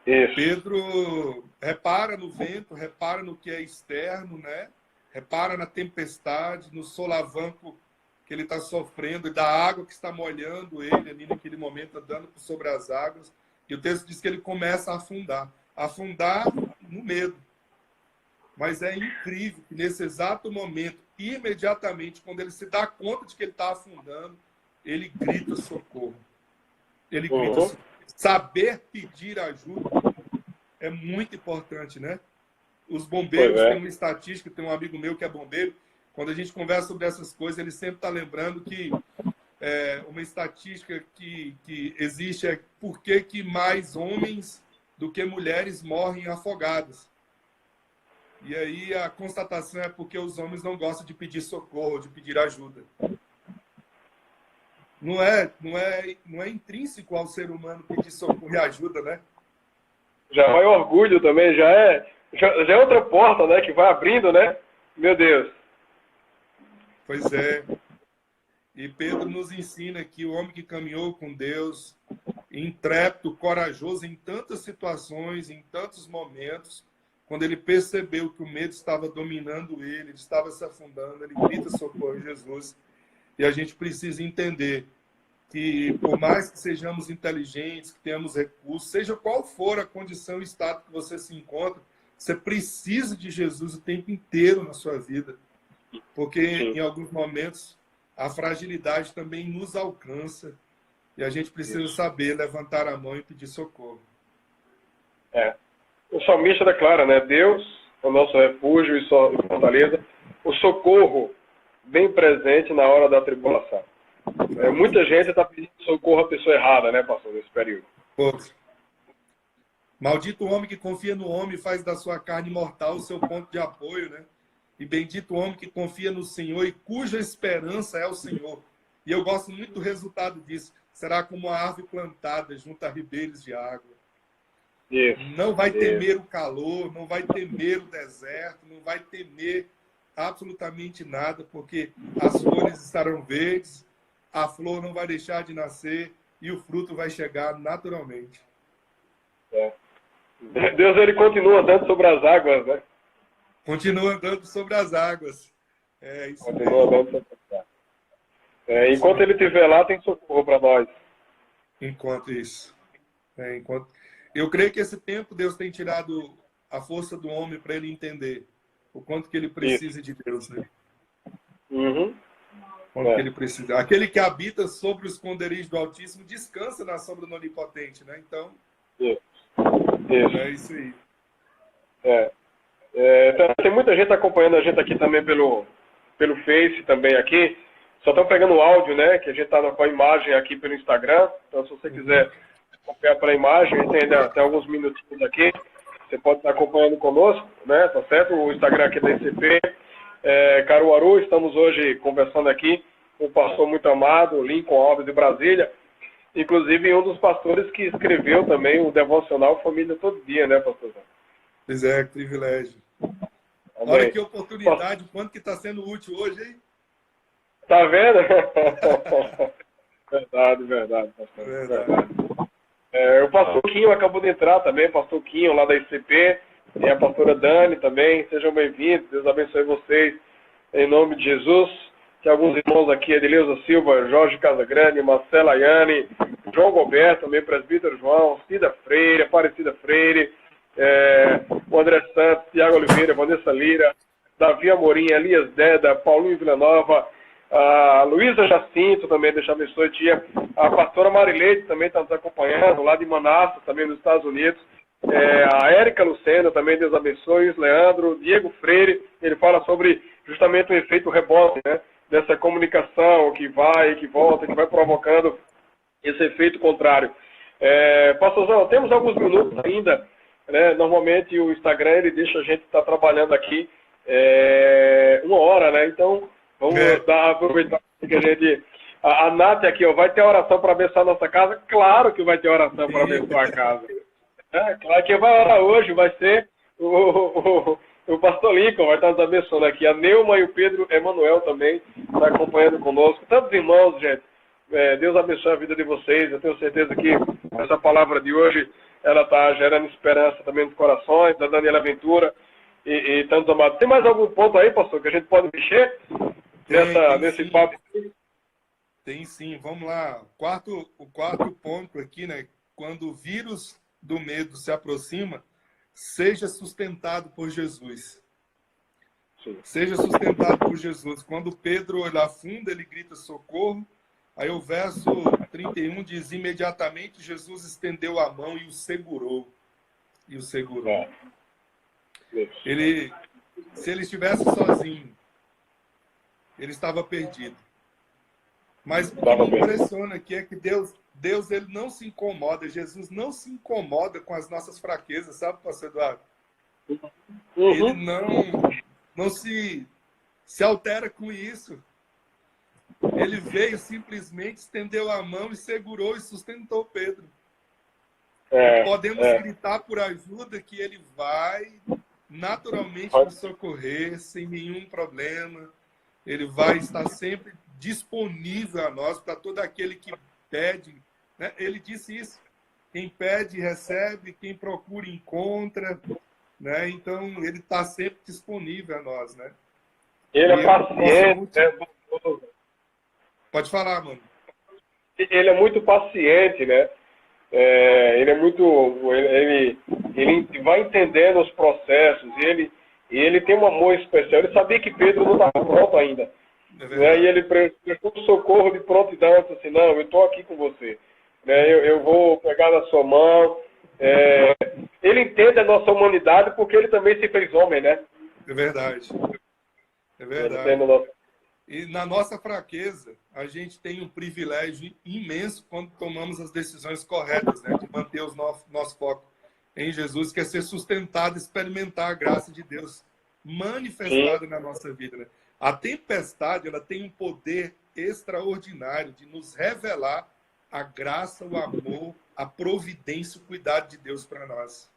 Pedro repara no vento, repara no que é externo, né? Repara na tempestade, no solavanco que ele está sofrendo e da água que está molhando ele ali naquele momento, andando sobre as águas. E o texto diz que ele começa a afundar. Afundar no medo. Mas é incrível que nesse exato momento, imediatamente, quando ele se dá conta de que ele está afundando, ele grita socorro. Ele grita socorro. Saber pedir ajuda é muito importante, né? Os bombeiros têm uma estatística, tem um amigo meu que é bombeiro, quando a gente conversa sobre essas coisas, ele sempre está lembrando que uma estatística que existe é por que mais homens do que mulheres morrem afogados. E aí a constatação é porque os homens não gostam de pedir socorro, de pedir ajuda. Não é intrínseco ao ser humano pedir socorro e ajuda, né? Já vai orgulho também, já é outra porta, né, que vai abrindo, né? Meu Deus. Pois é. E Pedro nos ensina que o homem que caminhou com Deus, intrépido, corajoso em tantas situações, em tantos momentos, quando ele percebeu que o medo estava dominando ele estava se afundando, ele grita socorro a Jesus. E a gente precisa entender que, por mais que sejamos inteligentes, que tenhamos recursos, seja qual for a condição e estado que você se encontra, você precisa de Jesus o tempo inteiro na sua vida. Porque, em alguns momentos, a fragilidade também nos alcança e a gente precisa saber levantar a mão e pedir socorro. O salmista declara, né? Deus o nosso refúgio e fortaleza, o socorro bem presente na hora da tribulação. Muita gente está pedindo socorro à pessoa errada, né, pastor, nesse período. Maldito o homem que confia no homem e faz da sua carne mortal o seu ponto de apoio, né? E bendito o homem que confia no Senhor e cuja esperança é o Senhor. E eu gosto muito do resultado disso. Será como a árvore plantada junto a ribeiros de água. Isso. Não vai temer o calor, não vai temer o deserto, não vai temer absolutamente nada, porque as flores estarão verdes, a flor não vai deixar de nascer e o fruto vai chegar naturalmente. Deus, ele continua andando sobre as águas, né? Continua andando sobre as águas. Isso continua andando sobre as águas. Enquanto ele estiver lá, tem socorro para nós. Enquanto isso. Eu creio que esse tempo Deus tem tirado a força do homem para ele entender o quanto que ele precisa de Deus, né? Uhum. Quanto que ele precisa. Aquele que habita sobre o esconderijo do Altíssimo descansa na sombra do Onipotente, né? Então, é isso aí. Tem muita gente acompanhando a gente aqui também pelo Face, também aqui. Só estão pegando o áudio, né? Que a gente está com a imagem aqui pelo Instagram. Então, se você quiser acompanhar pela imagem, tem alguns minutinhos aqui. Você pode estar acompanhando conosco, né? Tá certo? O Instagram aqui da ICP, Caruaru. Estamos hoje conversando aqui com o pastor muito amado, Lincoln Alves de Brasília. Inclusive, um dos pastores que escreveu também o devocional Família Todo Dia, né, pastor? Pois é, que privilégio. Amém. Olha que oportunidade, quanto que está sendo útil hoje, hein? Tá vendo? Verdade, pastor. Verdade. O pastor Quinho acabou de entrar também, pastor Quinho lá da ICP, e a pastora Dani também. Sejam bem-vindos, Deus abençoe vocês, em nome de Jesus. Tem alguns irmãos aqui, Edileuza Silva, Jorge Casagrande, Marcela Ayane, João Roberto, também presbítero João, Cida Freire, Aparecida Freire, o André Santos, Tiago Oliveira, Vanessa Lira, Davi Amorim, Elias Deda, Paulinho Villanova, a Luísa Jacinto também, Deus abençoe, tia. A pastora Marileide também está nos acompanhando, lá de Manassas, também nos Estados Unidos. A Érica Lucena também, Deus abençoe. Leandro, Diego Freire, ele fala sobre justamente o efeito rebote, né? Dessa comunicação que vai, que volta, que vai provocando esse efeito contrário. Pastorzão, temos alguns minutos ainda, né? Normalmente o Instagram ele deixa a gente estar trabalhando aqui 1 hora, né? Então vamos aproveitar que a gente... A Nath aqui, ó, vai ter oração para abençoar a nossa casa? Claro que vai ter oração para abençoar a casa. Claro que vai orar hoje, vai ser o pastor Lincoln, vai estar nos abençoando aqui. A Neuma e o Pedro Emanuel também está acompanhando conosco. Tantos irmãos, gente. Deus abençoe a vida de vocês. Eu tenho certeza que essa palavra de hoje, ela está gerando esperança também nos corações, da Daniela Ventura e tantos amados. Tem mais algum ponto aí, pastor, que a gente pode mexer nesse papo? Tem sim, vamos lá. O quarto ponto aqui, né? Quando o vírus do medo se aproxima, seja sustentado por Jesus. Sim. Seja sustentado por Jesus. Quando Pedro ele afunda, ele grita socorro. Aí o verso 31 diz, imediatamente Jesus estendeu a mão e o segurou. Se ele estivesse sozinho, ele estava perdido. Mas o que me impressiona aqui é que Deus ele não se incomoda, Jesus não se incomoda com as nossas fraquezas, sabe, pastor Eduardo? Uhum. Ele não se altera com isso. Ele veio simplesmente, estendeu a mão e segurou e sustentou Pedro. Podemos gritar por ajuda que ele vai naturalmente nos socorrer, sem nenhum problema. Ele vai estar sempre disponível a nós, para todo aquele que pede. Né? Ele disse isso. Quem pede, recebe. Quem procura, encontra. Né? Então, ele está sempre disponível a nós. Né? Ele é paciente. Pode falar, mano. Ele é muito paciente, né? Ele é muito... Ele vai entendendo os processos. E ele tem um amor especial. Ele sabia que Pedro não estava pronto ainda. E ele prestou socorro de prontidão, disse assim, não, eu estou aqui com você. Eu vou pegar na sua mão. ele entende a nossa humanidade porque ele também se fez homem, né? É verdade. É Ele verdade. entende o nosso... E na nossa fraqueza, a gente tem um privilégio imenso quando tomamos as decisões corretas, né? De manter o nosso foco em Jesus, que é ser sustentado, experimentar a graça de Deus manifestada na nossa vida, né? A tempestade, ela tem um poder extraordinário de nos revelar a graça, o amor, a providência, o cuidado de Deus para nós.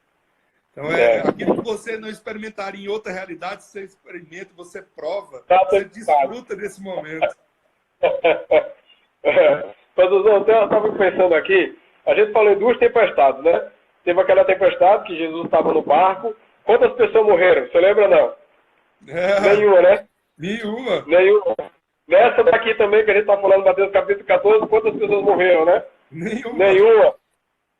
Então, aquilo que você não experimentaria em outra realidade, você experimenta, você prova, você desfruta desse momento. Pastorzão, eu estava pensando aqui, a gente falou em duas tempestades, né? Teve aquela tempestade que Jesus estava no barco. Quantas pessoas morreram? Você lembra, não? Nenhuma, né? Nenhuma. Nessa daqui também, que a gente está falando, Mateus capítulo 14, quantas pessoas morreram, né? Nenhuma.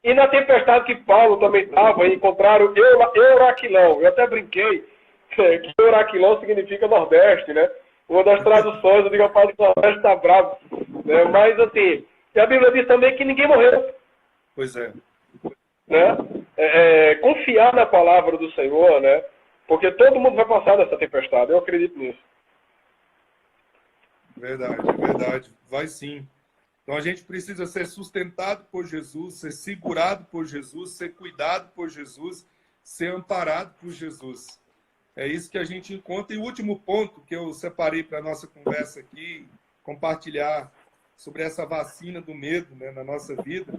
E na tempestade que Paulo também estava, encontraram Euraquilão. Eu até brinquei que Euraquilão significa Nordeste, né? Uma das traduções, eu digo, rapaz, o Nordeste está bravo. Né? Mas, assim, e a Bíblia diz também que ninguém morreu. Pois é. Né? Confiar na palavra do Senhor, né? Porque todo mundo vai passar dessa tempestade. Eu acredito nisso. Verdade. Vai sim. Então a gente precisa ser sustentado por Jesus, ser segurado por Jesus, ser cuidado por Jesus, ser amparado por Jesus. É isso que a gente encontra. E o último ponto que eu separei para a nossa conversa aqui, compartilhar sobre essa vacina do medo, né, na nossa vida,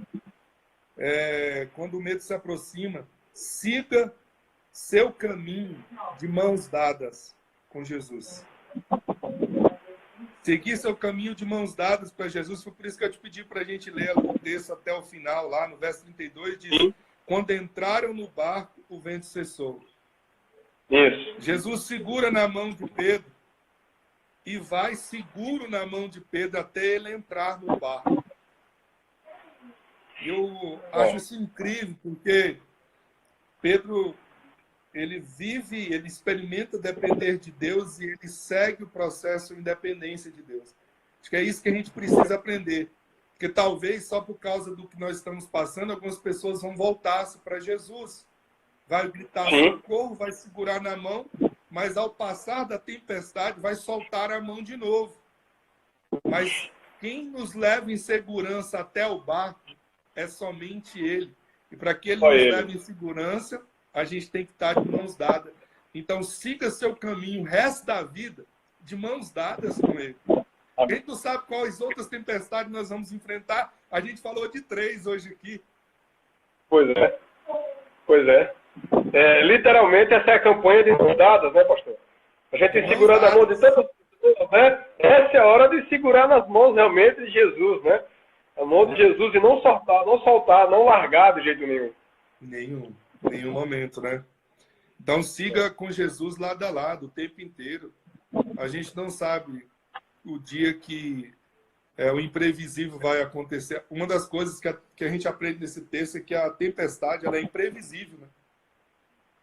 quando o medo se aproxima, siga seu caminho de mãos dadas com Jesus. Seguir seu caminho de mãos dadas para Jesus, foi por isso que eu te pedi para a gente ler o texto até o final, lá no verso 32, diz: quando entraram no barco, o vento cessou. Isso. Jesus segura na mão de Pedro e vai seguro na mão de Pedro até ele entrar no barco. Eu acho isso incrível, porque Pedro, ele vive, ele experimenta depender de Deus e ele segue o processo de independência de Deus. Acho que é isso que a gente precisa aprender. Porque talvez só por causa do que nós estamos passando, algumas pessoas vão voltar-se para Jesus. Vai gritar socorro, vai segurar na mão, mas ao passar da tempestade vai soltar a mão de novo. Mas quem nos leva em segurança até o barco é somente Ele. E para que Ele nos leve em segurança, a gente tem que estar de mãos dadas. Então, siga seu caminho, o resto da vida, de mãos dadas com Ele. Quem não sabe quais outras tempestades nós vamos enfrentar? A gente falou de 3 hoje aqui. Pois é. Literalmente, essa é a campanha de mãos dadas, né, pastor? A gente segurando a mão de tantas pessoas, né? Essa é a hora de segurar nas mãos realmente de Jesus, né? A mão de Jesus e não soltar, não largar de jeito nenhum. Nenhum momento, né? Então siga com Jesus lado a lado o tempo inteiro. A gente não sabe o dia que o imprevisível vai acontecer. Uma das coisas que a gente aprende nesse texto é que a tempestade ela é imprevisível, né?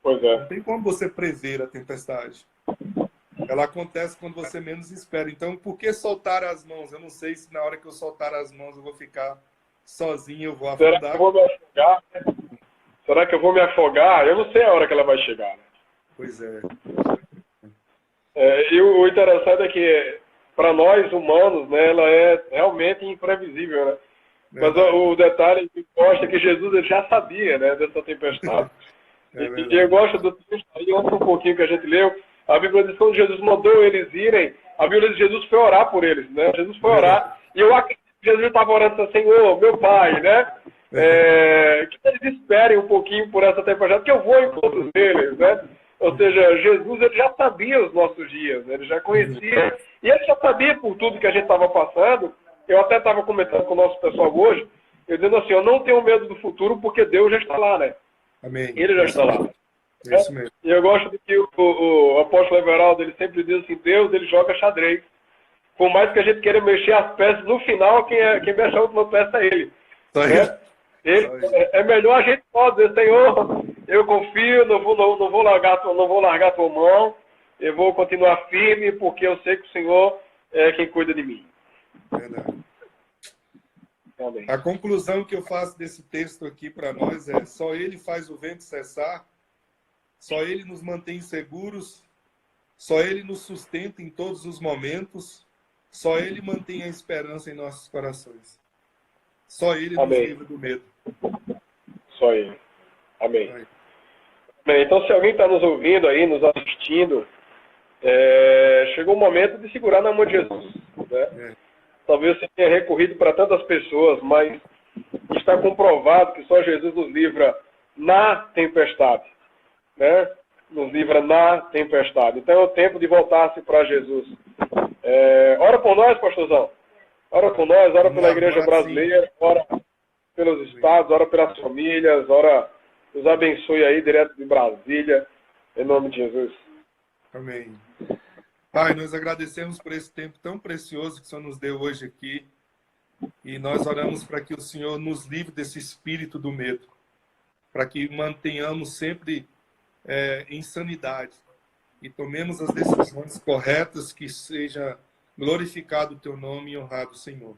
Pois é. Não tem como você prever a tempestade. Ela acontece quando você menos espera. Então, por que soltar as mãos? Eu não sei se na hora que eu soltar as mãos eu vou ficar sozinho, eu vou afundar. Será que eu vou me afogar? Será que eu vou me afogar? Eu não sei a hora que ela vai chegar. Né? Pois é. E o interessante é que, para nós humanos, né, ela é realmente imprevisível, né? Mas o detalhe que mostra que Jesus ele já sabia, né, dessa tempestade. E eu gosto do texto aí, ontem um pouquinho que a gente leu. A Bíblia diz que quando Jesus mandou eles irem, a Bíblia diz que Jesus foi orar por eles, né? Jesus foi orar. E eu acredito que Jesus estava orando assim, Senhor, meu Pai, né? Que eles esperem um pouquinho por essa tempestade, que eu vou em todos eles, né? Ou seja, Jesus ele já sabia os nossos dias, né? Ele já conhecia. E ele já sabia por tudo que a gente estava passando. Eu até estava comentando com o nosso pessoal hoje, eu dizendo assim, eu não tenho medo do futuro porque Deus já está lá, né? Amém. Ele já está lá. É isso mesmo. E eu gosto de que o apóstolo Everaldo, ele sempre diz assim, Deus, ele joga xadrez. Por mais que a gente queira mexer as peças, no final, quem mexe a última peça é ele. É melhor a gente pode dizer, Senhor, eu confio, não vou largar a tua mão, eu vou continuar firme, porque eu sei que o Senhor é quem cuida de mim. Verdade. Amém. A conclusão que eu faço desse texto aqui para nós é: só Ele faz o vento cessar, só Ele nos mantém seguros, só Ele nos sustenta em todos os momentos, só Ele mantém a esperança em nossos corações. Só Ele nos Amém. livra do medo. Só Ele. Amém. Amém. Bem, então, se alguém está nos ouvindo aí, nos assistindo, chegou o momento de segurar na mão de Jesus. Né? Talvez você tenha recorrido para tantas pessoas, mas está comprovado que só Jesus nos livra na tempestade. Né? Nos livra na tempestade. Então é o tempo de voltar-se para Jesus. Ora por nós, pastorzão. Ora por nós, ora pela igreja brasileira, ora pelos estados, ora pelas famílias, ora nos abençoe aí direto de Brasília, em nome de Jesus. Amém. Pai, nós agradecemos por esse tempo tão precioso que o Senhor nos deu hoje aqui. E nós oramos para que o Senhor nos livre desse espírito do medo. Para que mantenhamos sempre em sanidade. E tomemos as decisões corretas, que seja glorificado o teu nome e honrado o Senhor.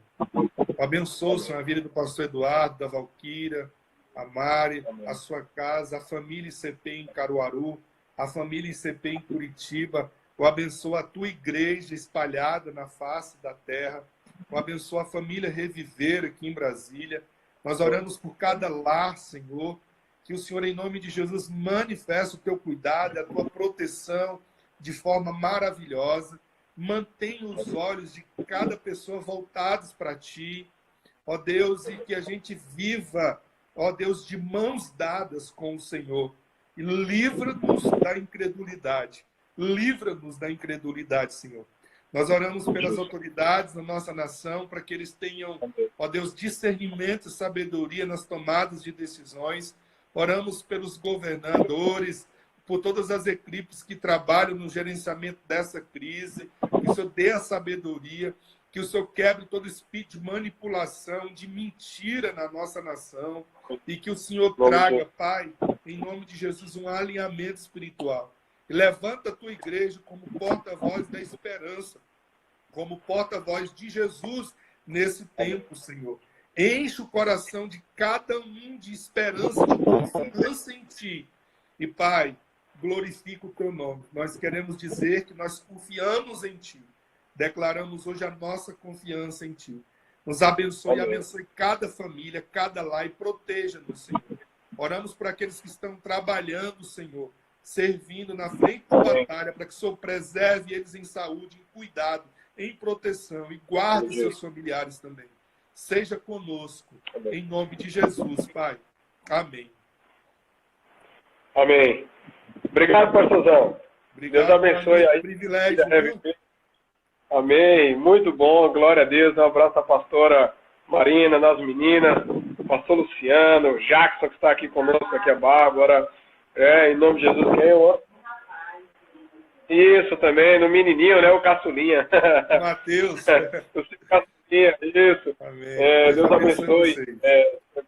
Abençoa, Senhor, a vida do pastor Eduardo, da Valquíria, a Mari, a sua casa, a família ICP em Caruaru, a família ICP em Curitiba. Eu abençoo a tua igreja espalhada na face da terra. Eu abençoo a família Reviver aqui em Brasília. Nós oramos por cada lar, Senhor. Que o Senhor, em nome de Jesus, manifeste o teu cuidado, a tua proteção de forma maravilhosa. Mantenha os olhos de cada pessoa voltados para ti, ó Deus, e que a gente viva, ó Deus, de mãos dadas com o Senhor. E livra-nos da incredulidade. Livra-nos da incredulidade, Senhor. Nós oramos pelas autoridades da nossa nação, para que eles tenham, ó Deus, discernimento e sabedoria nas tomadas de decisões. Oramos pelos governadores, por todas as equipes que trabalham no gerenciamento dessa crise. Que o Senhor dê a sabedoria, que o Senhor quebre todo espírito de manipulação, de mentira na nossa nação. E que o Senhor traga, Pai, em nome de Jesus, um alinhamento espiritual. E levanta a tua igreja como porta-voz da esperança, como porta-voz de Jesus nesse tempo, Senhor. Enche o coração de cada um de esperança, de confiança em ti. E, Pai, glorifica o teu nome. Nós queremos dizer que nós confiamos em ti. Declaramos hoje a nossa confiança em ti. Nos abençoe e abençoe cada família, cada lar e proteja-nos, Senhor. Oramos por aqueles que estão trabalhando, Senhor, servindo na frente da batalha, para que o Senhor preserve eles em saúde, em cuidado, em proteção e guarde seus familiares também. Seja conosco, em nome de Jesus, Pai. Amém. Amém. Obrigado, pastorzão. Obrigado, Deus abençoe aí. Privilégio, viu? Amém. Muito bom. Glória a Deus. Um abraço à pastora Marina, nas meninas, pastor Luciano, Jackson, que está aqui conosco, aqui a Bárbara. Em nome de Jesus, quem eu... Isso também, no menininho, né? O Caçulinha. Mateus. O Caçulinha, isso. Amém. Deus abençoe.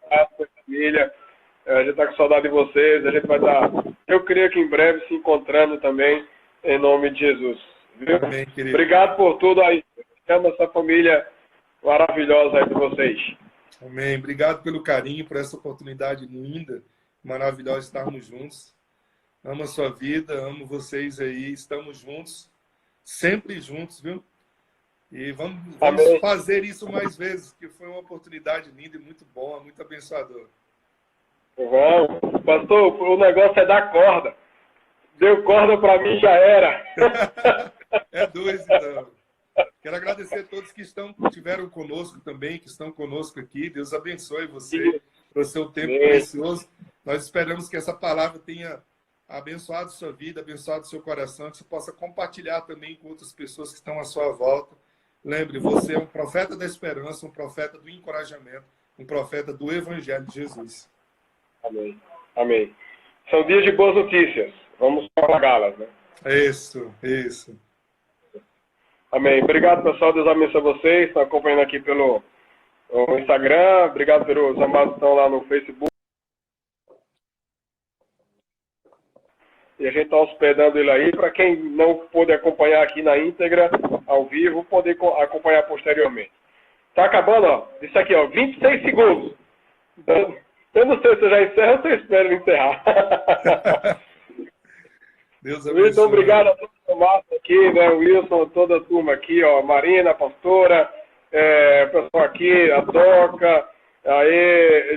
A família. A gente está com saudade de vocês. A gente vai estar, eu creio que em breve, se encontrando também, em nome de Jesus. Viu? Amém, querido. Obrigado por tudo aí. Amo essa família maravilhosa aí de vocês. Amém. Obrigado pelo carinho, por essa oportunidade linda, maravilhosa de estarmos juntos. Amo a sua vida, amo vocês aí. Estamos juntos, sempre juntos, viu? E vamos fazer isso mais vezes, porque foi uma oportunidade linda e muito boa, muito abençoadora. Vamos. Pastor, o negócio é dar corda. Deu corda para mim, já era. É dois, então. Quero agradecer a todos que estiveram conosco também, que estão conosco aqui. Deus abençoe você pelo seu tempo precioso. Nós esperamos que essa palavra tenha abençoado sua vida, abençoado seu coração, que você possa compartilhar também com outras pessoas que estão à sua volta. Lembre, você é um profeta da esperança, um profeta do encorajamento, um profeta do Evangelho de Jesus. Amém. Amém. São dias de boas notícias. Vamos propagá-las, né? Isso. Amém. Obrigado, pessoal. Deus abençoe vocês. Estão acompanhando aqui pelo Instagram. Obrigado pelos amados que estão lá no Facebook. E a gente está hospedando ele aí. Para quem não pôde acompanhar aqui na íntegra, ao vivo, poder acompanhar posteriormente. Tá acabando, ó. Isso aqui, ó, 26 segundos. Eu não sei se eu já encerro ou se eu espero encerrar. Deus abençoe. Então, obrigado a todos o Márcio aqui, né? O Wilson, toda a turma aqui, ó. Marina, a pastora, o pessoal aqui, a Doca, aí